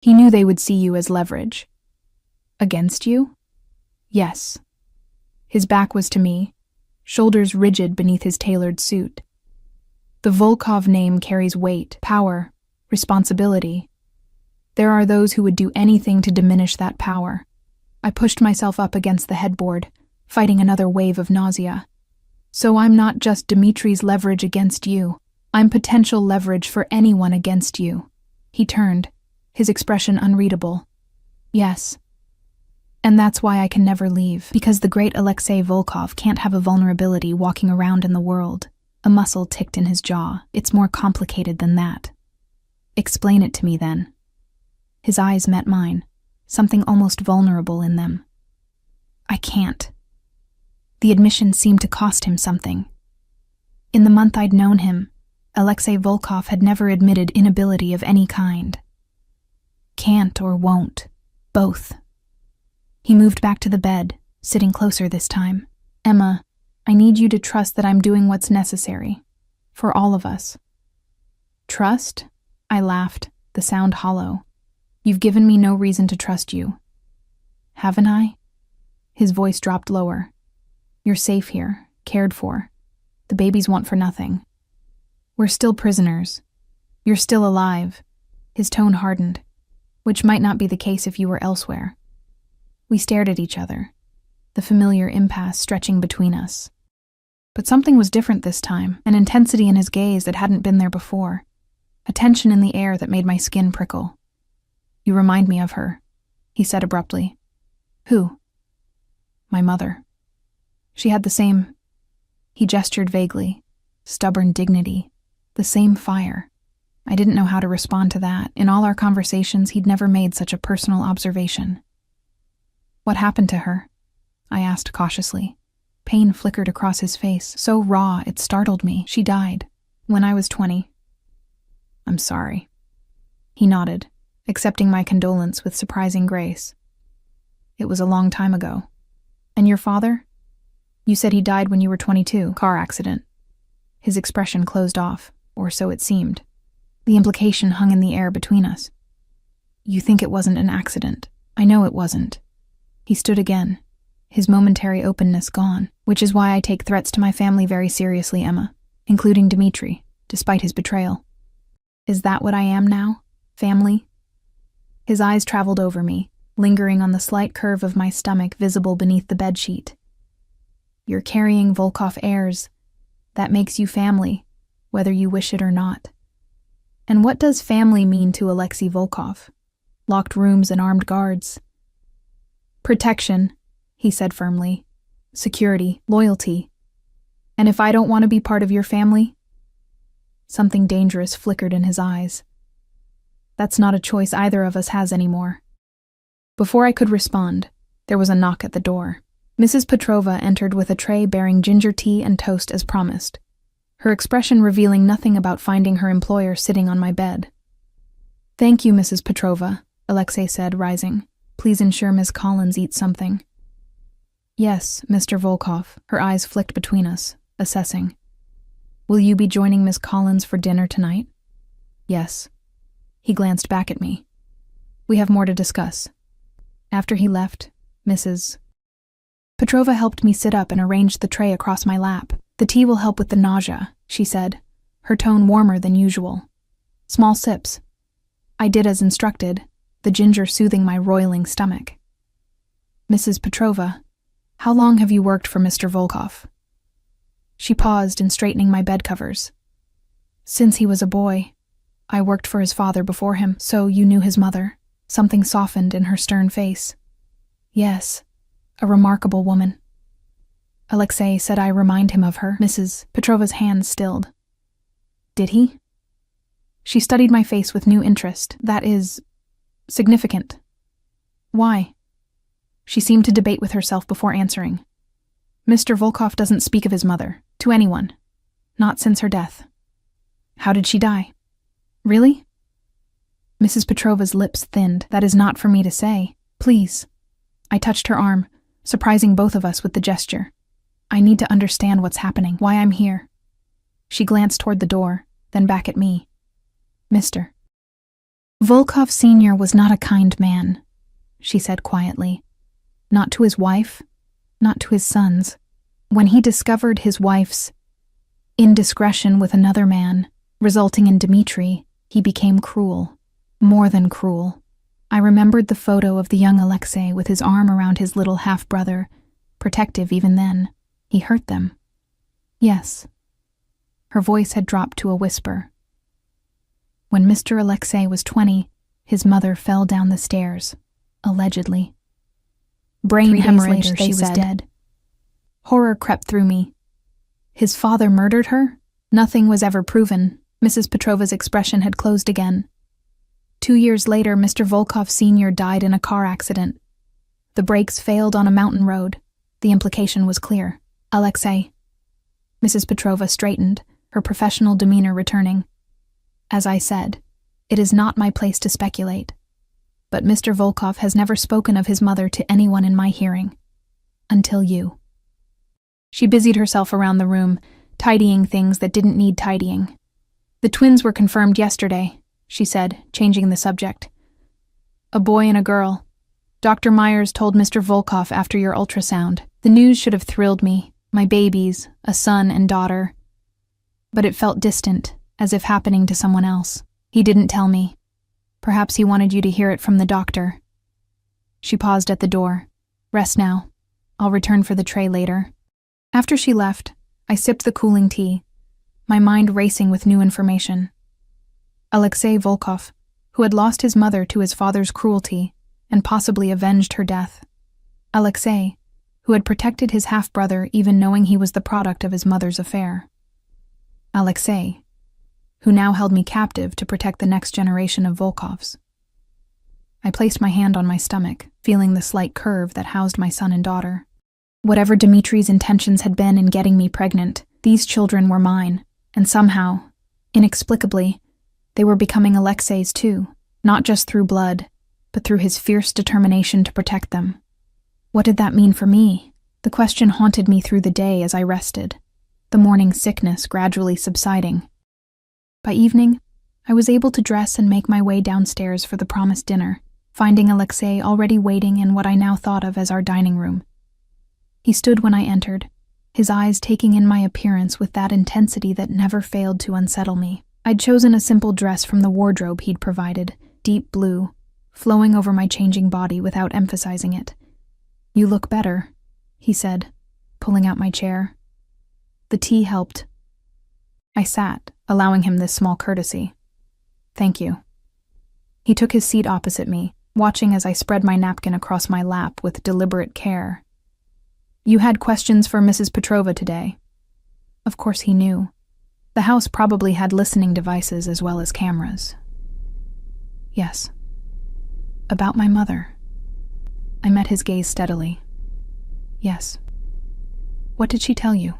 He knew they would see you as leverage." "Against you?" "Yes." His back was to me, shoulders rigid beneath his tailored suit. The Volkov name carries weight, power, responsibility. There are those who would do anything to diminish that power. I pushed myself up against the headboard, fighting another wave of nausea. So I'm not just Dimitri's leverage against you. I'm potential leverage for anyone against you. He turned, his expression unreadable. Yes. And that's why I can never leave, because the great Alexei Volkov can't have a vulnerability walking around in the world. A muscle ticked in his jaw. It's more complicated than that. Explain it to me then. His eyes met mine, something almost vulnerable in them. I can't. The admission seemed to cost him something. In the month I'd known him, Alexei Volkov had never admitted inability of any kind. Can't or won't. Both. He moved back to the bed, sitting closer this time. Emma, I need you to trust that I'm doing what's necessary. For all of us. Trust? I laughed, the sound hollow. You've given me no reason to trust you. Haven't I? His voice dropped lower. You're safe here, cared for. The babies want for nothing. We're still prisoners. You're still alive. His tone hardened, which might not be the case if you were elsewhere. We stared at each other, the familiar impasse stretching between us. But something was different this time, an intensity in his gaze that hadn't been there before, a tension in the air that made my skin prickle. You remind me of her, he said abruptly. Who? My mother. She had the same, he gestured vaguely, stubborn dignity, the same fire. I didn't know how to respond to that. In all our conversations, he'd never made such a personal observation. What happened to her? I asked cautiously. Pain flickered across his face, so raw it startled me. She died when I was 20. I'm sorry. He nodded, accepting my condolence with surprising grace. It was a long time ago. And your father? You said he died when you were 22, car accident. His expression closed off, or so it seemed. The implication hung in the air between us. You think it wasn't an accident. I know it wasn't. He stood again, his momentary openness gone, which is why I take threats to my family very seriously, Emma, including Dimitri, despite his betrayal. Is that what I am now? Family? His eyes traveled over me, lingering on the slight curve of my stomach visible beneath the bedsheet. You're carrying Volkov heirs. That makes you family, whether you wish it or not. And what does family mean to Alexei Volkov? Locked rooms and armed guards. Protection, he said firmly. Security, loyalty. And if I don't want to be part of your family? Something dangerous flickered in his eyes. That's not a choice either of us has anymore. Before I could respond, there was a knock at the door. Mrs. Petrova entered with a tray bearing ginger tea and toast as promised, her expression revealing nothing about finding her employer sitting on my bed. Thank you, Mrs. Petrova, Alexei said, rising. Please ensure Miss Collins eats something. Yes, Mr. Volkov, her eyes flicked between us, assessing. Will you be joining Miss Collins for dinner tonight? Yes. He glanced back at me. We have more to discuss. After he left, Mrs. Petrova helped me sit up and arranged the tray across my lap. The tea will help with the nausea, she said, her tone warmer than usual. Small sips. I did as instructed, the ginger soothing my roiling stomach. Mrs. Petrova, how long have you worked for Mr. Volkov? She paused in straightening my bed covers. Since he was a boy. I worked for his father before him, so you knew his mother. Something softened in her stern face. Yes, a remarkable woman. Alexei said I remind him of her. Mrs. Petrova's hand stilled. Did he? She studied my face with new interest. That is significant. Why? She seemed to debate with herself before answering. Mr. Volkov doesn't speak of his mother, to anyone. Not since her death. How did she die? Really? Mrs. Petrova's lips thinned. That is not for me to say. Please. I touched her arm, surprising both of us with the gesture. I need to understand what's happening, why I'm here. She glanced toward the door, then back at me. Mr. Volkov Sr. was not a kind man, she said quietly. Not to his wife, not to his sons. When he discovered his wife's indiscretion with another man, resulting in Dmitri, he became cruel. More than cruel. I remembered the photo of the young Alexei with his arm around his little half-brother, protective even then. He hurt them. Yes. Her voice had dropped to a whisper. When Mr. Alexei was 20, his mother fell down the stairs, allegedly. Brain hemorrhage, later, she was dead. Horror crept through me. His father murdered her? Nothing was ever proven. Mrs. Petrova's expression had closed again. 2 years later, Mr. Volkov Sr. died in a car accident. The brakes failed on a mountain road. The implication was clear. Alexei. Mrs. Petrova straightened, her professional demeanor returning. As I said, it is not my place to speculate. But Mr. Volkov has never spoken of his mother to anyone in my hearing. Until you. She busied herself around the room, tidying things that didn't need tidying. The twins were confirmed yesterday, she said, changing the subject. A boy and a girl. Dr. Myers told Mr. Volkov after your ultrasound. The news should have thrilled me. My babies, a son and daughter. But it felt distant, as if happening to someone else. He didn't tell me. Perhaps he wanted you to hear it from the doctor. She paused at the door. Rest now. I'll return for the tray later. After she left, I sipped the cooling tea, my mind racing with new information. Alexei Volkov, who had lost his mother to his father's cruelty and possibly avenged her death. Alexei, who had protected his half-brother even knowing he was the product of his mother's affair. Alexei, who now held me captive to protect the next generation of Volkovs. I placed my hand on my stomach, feeling the slight curve that housed my son and daughter. Whatever Dmitri's intentions had been in getting me pregnant, these children were mine, and somehow, inexplicably, they were becoming Alexei's too, not just through blood, but through his fierce determination to protect them. What did that mean for me? The question haunted me through the day as I rested, the morning sickness gradually subsiding. By evening, I was able to dress and make my way downstairs for the promised dinner, finding Alexei already waiting in what I now thought of as our dining room. He stood when I entered, his eyes taking in my appearance with that intensity that never failed to unsettle me. I'd chosen a simple dress from the wardrobe he'd provided, deep blue, flowing over my changing body without emphasizing it. You look better, he said, pulling out my chair. The tea helped. I sat, allowing him this small courtesy. Thank you. He took his seat opposite me, watching as I spread my napkin across my lap with deliberate care. You had questions for Mrs. Petrova today. Of course he knew. The house probably had listening devices as well as cameras. Yes. About my mother. I met his gaze steadily. Yes. What did she tell you?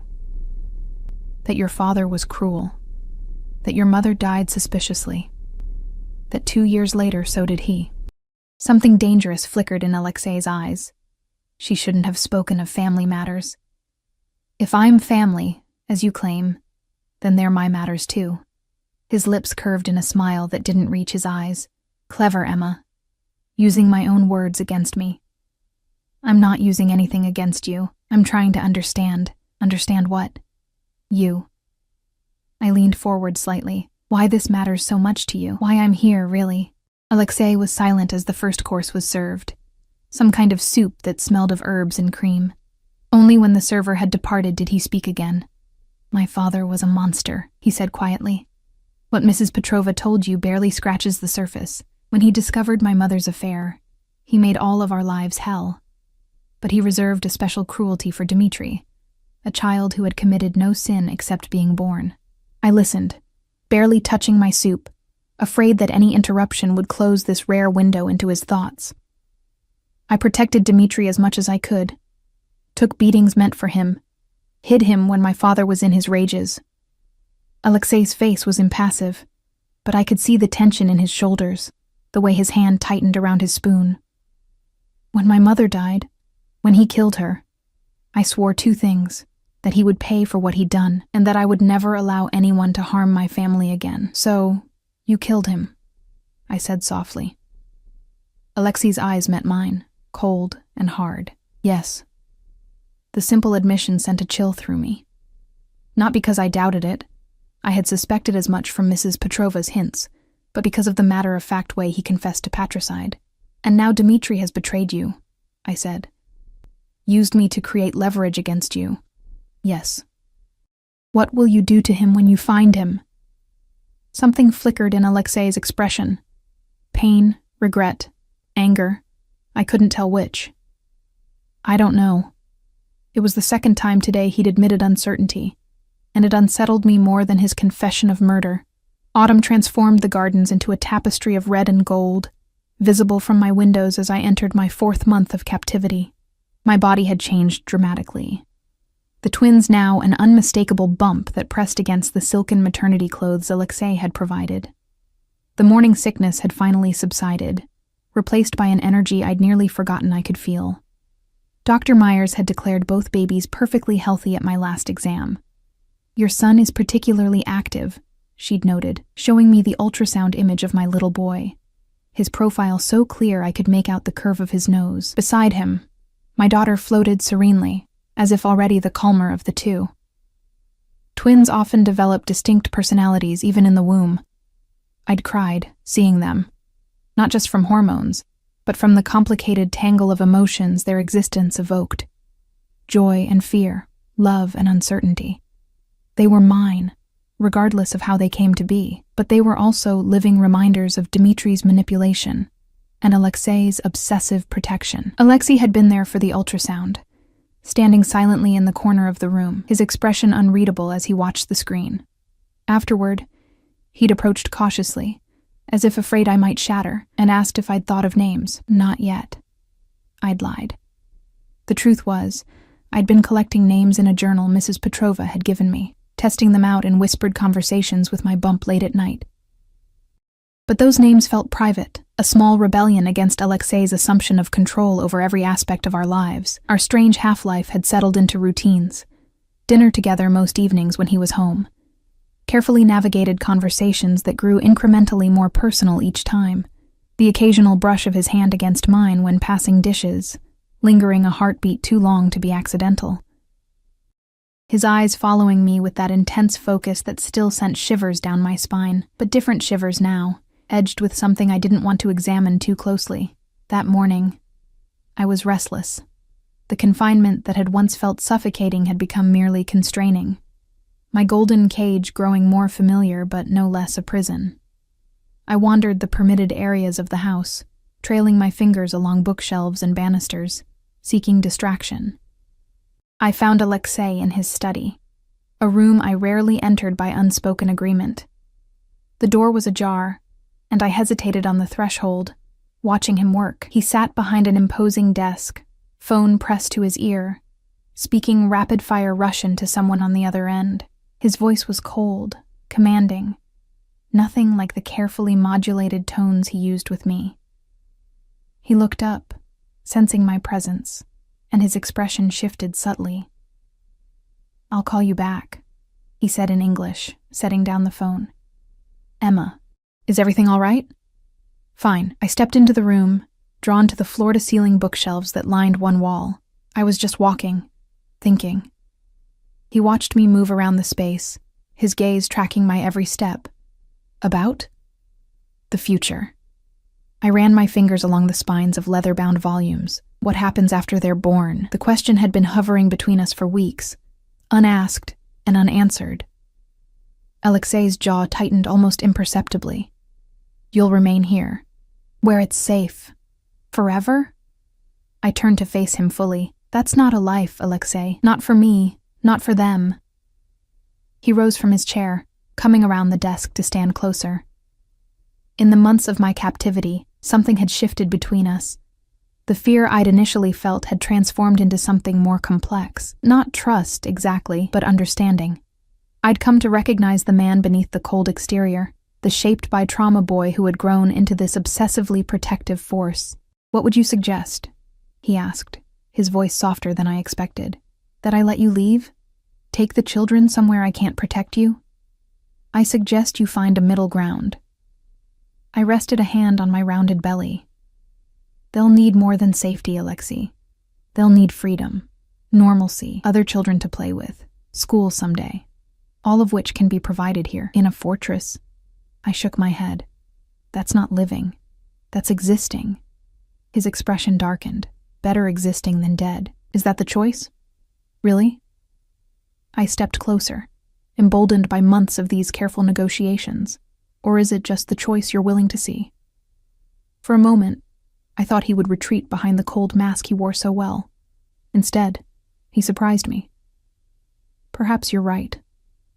That your father was cruel. That your mother died suspiciously. That 2 years later, so did he. Something dangerous flickered in Alexei's eyes. She shouldn't have spoken of family matters. If I'm family, as you claim, then they're my matters too. His lips curved in a smile that didn't reach his eyes. Clever, Emma. Using my own words against me. I'm not using anything against you. I'm trying to understand. Understand what? You. I leaned forward slightly. Why this matters so much to you. Why I'm here, really. Alexei was silent as the first course was served. Some kind of soup that smelled of herbs and cream. Only when the server had departed did he speak again. My father was a monster, he said quietly. What Mrs. Petrova told you barely scratches the surface. When he discovered my mother's affair, he made all of our lives hell. But he reserved a special cruelty for Dmitri, a child who had committed no sin except being born. I listened, barely touching my soup, afraid that any interruption would close this rare window into his thoughts. I protected Dmitri as much as I could, took beatings meant for him, hid him when my father was in his rages. Alexei's face was impassive, but I could see the tension in his shoulders, the way his hand tightened around his spoon. When my mother died, when he killed her, I swore 2 things, that he would pay for what he'd done, and that I would never allow anyone to harm my family again. So, you killed him, I said softly. Alexei's eyes met mine, cold and hard. Yes. The The simple admission sent a chill through me. Not because I doubted it. I had suspected as much from Mrs. Petrova's hints, but because of the matter-of-fact way he confessed to patricide. "And now Dmitri has betrayed you," I said. "Used me to create leverage against you." "Yes." "What will you do to him when you find him?" Something flickered in Alexei's expression. Pain, regret, anger. I couldn't tell which. "I don't know." It was the second time today he'd admitted uncertainty, and it unsettled me more than his confession of murder. Autumn transformed the gardens into a tapestry of red and gold, visible from my windows as I entered my 4th month of captivity. My body had changed dramatically. The twins now an unmistakable bump that pressed against the silken maternity clothes Alexei had provided. The morning sickness had finally subsided, replaced by an energy I'd nearly forgotten I could feel. Dr. Myers had declared both babies perfectly healthy at my last exam. "Your son is particularly active," she'd noted, showing me the ultrasound image of my little boy. His profile so clear I could make out the curve of his nose. Beside him, my daughter floated serenely, as if already the calmer of the two. Twins often develop distinct personalities even in the womb. I'd cried, seeing them, not just from hormones, but from the complicated tangle of emotions their existence evoked. Joy and fear, love and uncertainty. They were mine, regardless of how they came to be, but they were also living reminders of Dmitri's manipulation and Alexei's obsessive protection. Alexei had been there for the ultrasound, standing silently in the corner of the room, his expression unreadable as he watched the screen. Afterward, he'd approached cautiously, as if afraid I might shatter, and asked if I'd thought of names. Not yet. I'd lied. The truth was, I'd been collecting names in a journal Mrs. Petrova had given me, testing them out in whispered conversations with my bump late at night. But those names felt private, a small rebellion against Alexei's assumption of control over every aspect of our lives. Our strange half-life had settled into routines. Dinner together most evenings when he was home. Carefully navigated conversations that grew incrementally more personal each time. The occasional brush of his hand against mine when passing dishes, lingering a heartbeat too long to be accidental. His eyes following me with that intense focus that still sent shivers down my spine, but different shivers now, edged with something I didn't want to examine too closely. That morning, I was restless. The confinement that had once felt suffocating had become merely constraining. My golden cage growing more familiar but no less a prison. I wandered the permitted areas of the house, trailing my fingers along bookshelves and banisters, seeking distraction. I found Alexei in his study, a room I rarely entered by unspoken agreement. The door was ajar, and I hesitated on the threshold, watching him work. He sat behind an imposing desk, phone pressed to his ear, speaking rapid-fire Russian to someone on the other end. His voice was cold, commanding, nothing like the carefully modulated tones he used with me. He looked up, sensing my presence, and his expression shifted subtly. "I'll call you back," he said in English, setting down the phone. "Emma, is everything all right?" "Fine." I stepped into the room, drawn to the floor-to-ceiling bookshelves that lined one wall. I was just walking, thinking. He watched me move around the space, his gaze tracking my every step. About? The future. I ran my fingers along the spines of leather-bound volumes. What happens after they're born? The question had been hovering between us for weeks, unasked and unanswered. Alexei's jaw tightened almost imperceptibly. "You'll remain here, where it's safe. Forever?" I turned to face him fully. "That's not a life, Alexei. Not for me. Not for them." He rose from his chair, coming around the desk to stand closer. In the months of my captivity, something had shifted between us. The fear I'd initially felt had transformed into something more complex. Not trust, exactly, but understanding. I'd come to recognize the man beneath the cold exterior, the shaped-by trauma boy who had grown into this obsessively protective force. "What would you suggest?" he asked, his voice softer than I expected. "That I let you leave? Take the children somewhere I can't protect you? I suggest you find a middle ground." I rested a hand on my rounded belly. "They'll need more than safety, Alexei. They'll need freedom." normalcy, other children to play with, school someday, all of which can be provided here, in a fortress. I shook my head. That's not living. That's existing. His expression darkened. Better existing than dead. Is that the choice? Really? I stepped closer, emboldened by months of these careful negotiations. Or is it just the choice you're willing to see? For a moment, I thought he would retreat behind the cold mask he wore so well. Instead, he surprised me. Perhaps you're right.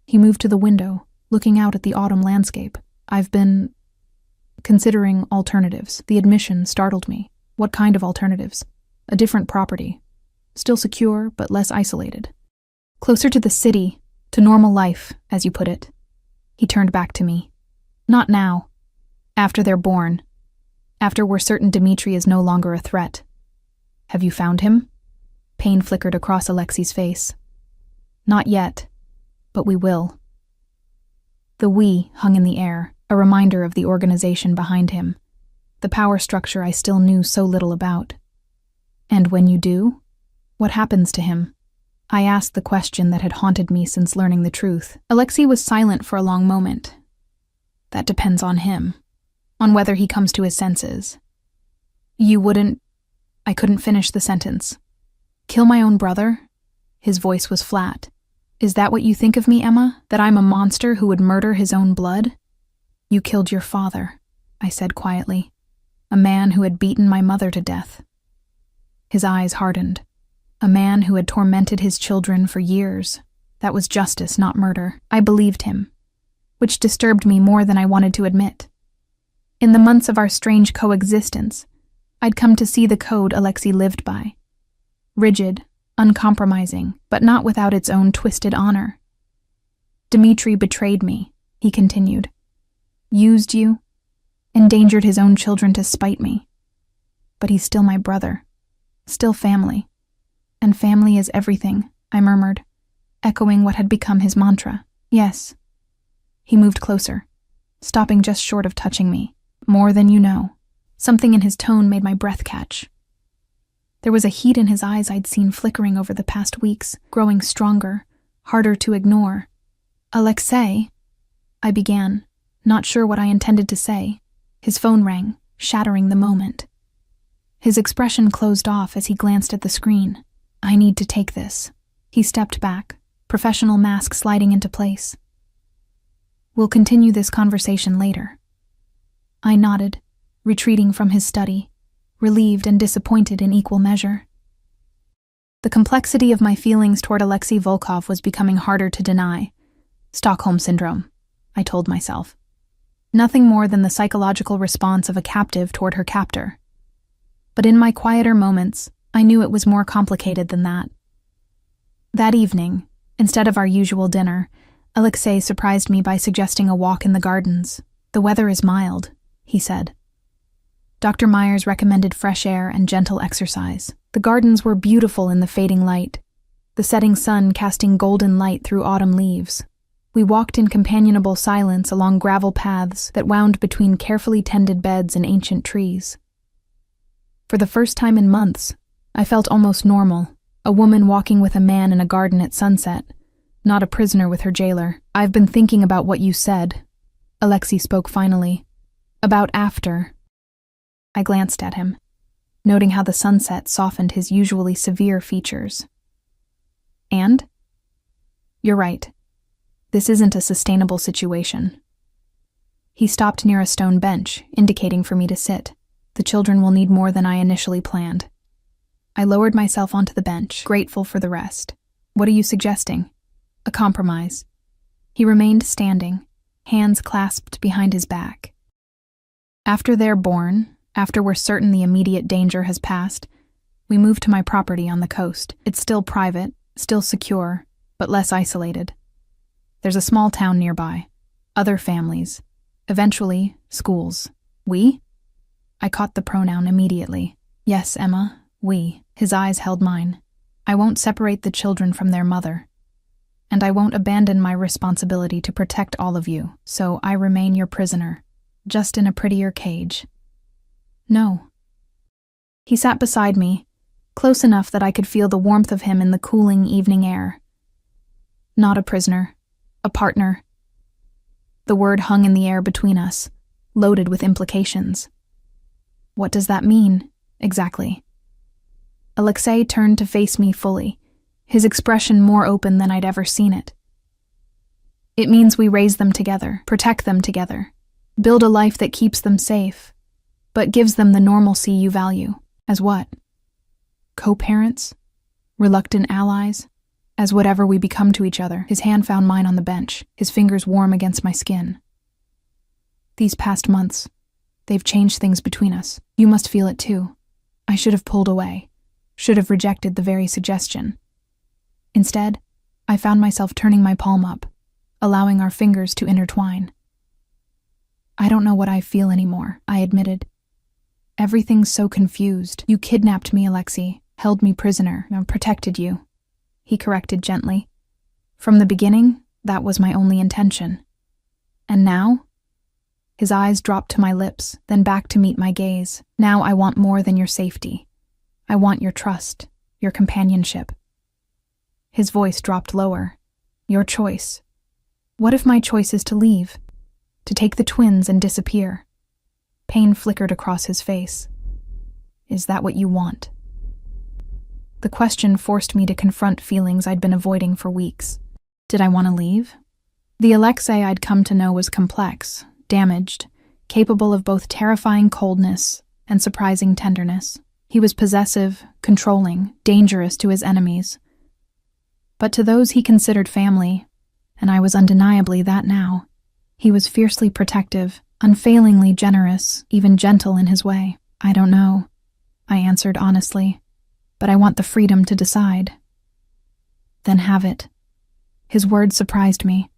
He moved to the window, looking out at the autumn landscape. I've been considering alternatives. The admission startled me. What kind of alternatives? A different property. Still secure, but less isolated. Closer to the city, to normal life, as you put it. He turned back to me. Not now. After they're born. After we're certain Dmitri is no longer a threat. Have you found him? Pain flickered across Alexei's face. Not yet, but we will. The "we" hung in the air, a reminder of the organization behind him, the power structure I still knew so little about. And when you do, what happens to him? I asked the question that had haunted me since learning the truth. Alexei was silent for a long moment. That depends on him, on whether he comes to his senses. You wouldn't... I couldn't finish the sentence. Kill my own brother? His voice was flat. Is that what you think of me, Emma? That I'm a monster who would murder his own blood? You killed your father, I said quietly. A man who had beaten my mother to death. His eyes hardened. A man who had tormented his children for years. That was justice, not murder. I believed him, which disturbed me more than I wanted to admit. In the months of our strange coexistence, I'd come to see the code Alexei lived by. Rigid, uncompromising, but not without its own twisted honor. Dmitri betrayed me, he continued. Used you, endangered his own children to spite me. But he's still my brother, still family. And family is everything, I murmured, echoing what had become his mantra. Yes. He moved closer, stopping just short of touching me. More than you know. Something in his tone made my breath catch. There was a heat in his eyes I'd seen flickering over the past weeks, growing stronger, harder to ignore. Alexei, I began, not sure what I intended to say. His phone rang, shattering the moment. His expression closed off as he glanced at the screen. I need to take this. He stepped back, professional mask sliding into place. We'll continue this conversation later. I nodded, retreating from his study, relieved and disappointed in equal measure. The complexity of my feelings toward Alexei Volkov was becoming harder to deny. Stockholm Syndrome, I told myself. Nothing more than the psychological response of a captive toward her captor. But in my quieter moments, I knew it was more complicated than that. That evening, instead of our usual dinner, Alexei surprised me by suggesting a walk in the gardens. The weather is mild, he said. Dr. Myers recommended fresh air and gentle exercise. The gardens were beautiful in the fading light, the setting sun casting golden light through autumn leaves. We walked in companionable silence along gravel paths that wound between carefully tended beds and ancient trees. For the first time in months, I felt almost normal, a woman walking with a man in a garden at sunset, not a prisoner with her jailer. I've been thinking about what you said, Alexei spoke finally. About after. I glanced at him, noting how the sunset softened his usually severe features. And? You're right. This isn't a sustainable situation. He stopped near a stone bench, indicating for me to sit. The children will need more than I initially planned. I lowered myself onto the bench, grateful for the rest. What are you suggesting? A compromise. He remained standing, hands clasped behind his back. After they're born, after we're certain the immediate danger has passed, we move to my property on the coast. It's still private, still secure, but less isolated. There's a small town nearby, other families, eventually schools. We? I caught the pronoun immediately. Yes, Emma, we. His eyes held mine. I won't separate the children from their mother. And I won't abandon my responsibility to protect all of you, so I remain your prisoner, just in a prettier cage. No. He sat beside me, close enough that I could feel the warmth of him in the cooling evening air. Not a prisoner, a partner. The word hung in the air between us, loaded with implications. What does that mean, exactly? Alexei turned to face me fully, his expression more open than I'd ever seen it. It means we raise them together, protect them together, build a life that keeps them safe, but gives them the normalcy you value. As what? Co-parents? Reluctant allies? As whatever we become to each other. His hand found mine on the bench, his fingers warm against my skin. These past months, they've changed things between us. You must feel it too. I should have pulled away, should have rejected the very suggestion. Instead, I found myself turning my palm up, allowing our fingers to intertwine. I don't know what I feel anymore, I admitted. Everything's so confused. You kidnapped me, Alexei, held me prisoner, and protected you. He corrected gently. From the beginning, that was my only intention. And now? His eyes dropped to my lips, then back to meet my gaze. Now I want more than your safety. I want your trust, your companionship. His voice dropped lower. Your choice. What if my choice is to leave? To take the twins and disappear? Pain flickered across his face. Is that what you want? The question forced me to confront feelings I'd been avoiding for weeks. Did I want to leave? The Alexei I'd come to know was complex, damaged, capable of both terrifying coldness and surprising tenderness. He was possessive, controlling, dangerous to his enemies. But to those he considered family, and I was undeniably that now, he was fiercely protective, unfailingly generous, even gentle in his way. I don't know, I answered honestly, but I want the freedom to decide. Then have it. His words surprised me.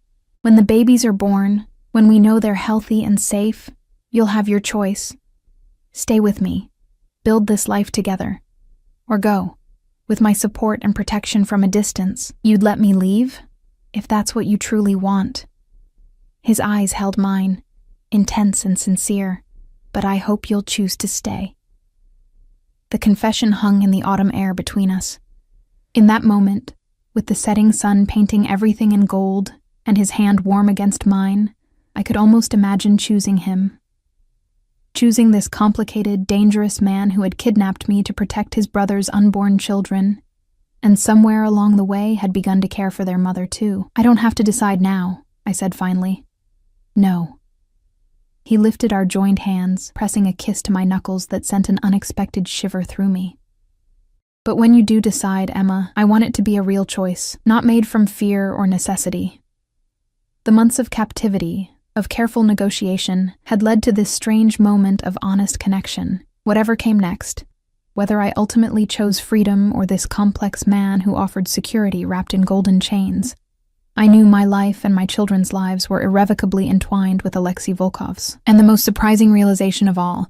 When the babies are born, when we know they're healthy and safe, you'll have your choice. Stay with me. Build this life together. Or go. With my support and protection from a distance, you'd let me leave? If that's what you truly want. His eyes held mine, intense and sincere, but I hope you'll choose to stay. The confession hung in the autumn air between us. In that moment, with the setting sun painting everything in gold and his hand warm against mine, I could almost imagine choosing him. Choosing this complicated, dangerous man who had kidnapped me to protect his brother's unborn children, and somewhere along the way had begun to care for their mother too. I don't have to decide now, I said finally. No. He lifted our joined hands, pressing a kiss to my knuckles that sent an unexpected shiver through me. But when you do decide, Emma, I want it to be a real choice, not made from fear or necessity. The months of captivity, of careful negotiation, had led to this strange moment of honest connection. Whatever came next, whether I ultimately chose freedom or this complex man who offered security wrapped in golden chains, I knew my life and my children's lives were irrevocably entwined with Alexei Volkov's. And the most surprising realization of all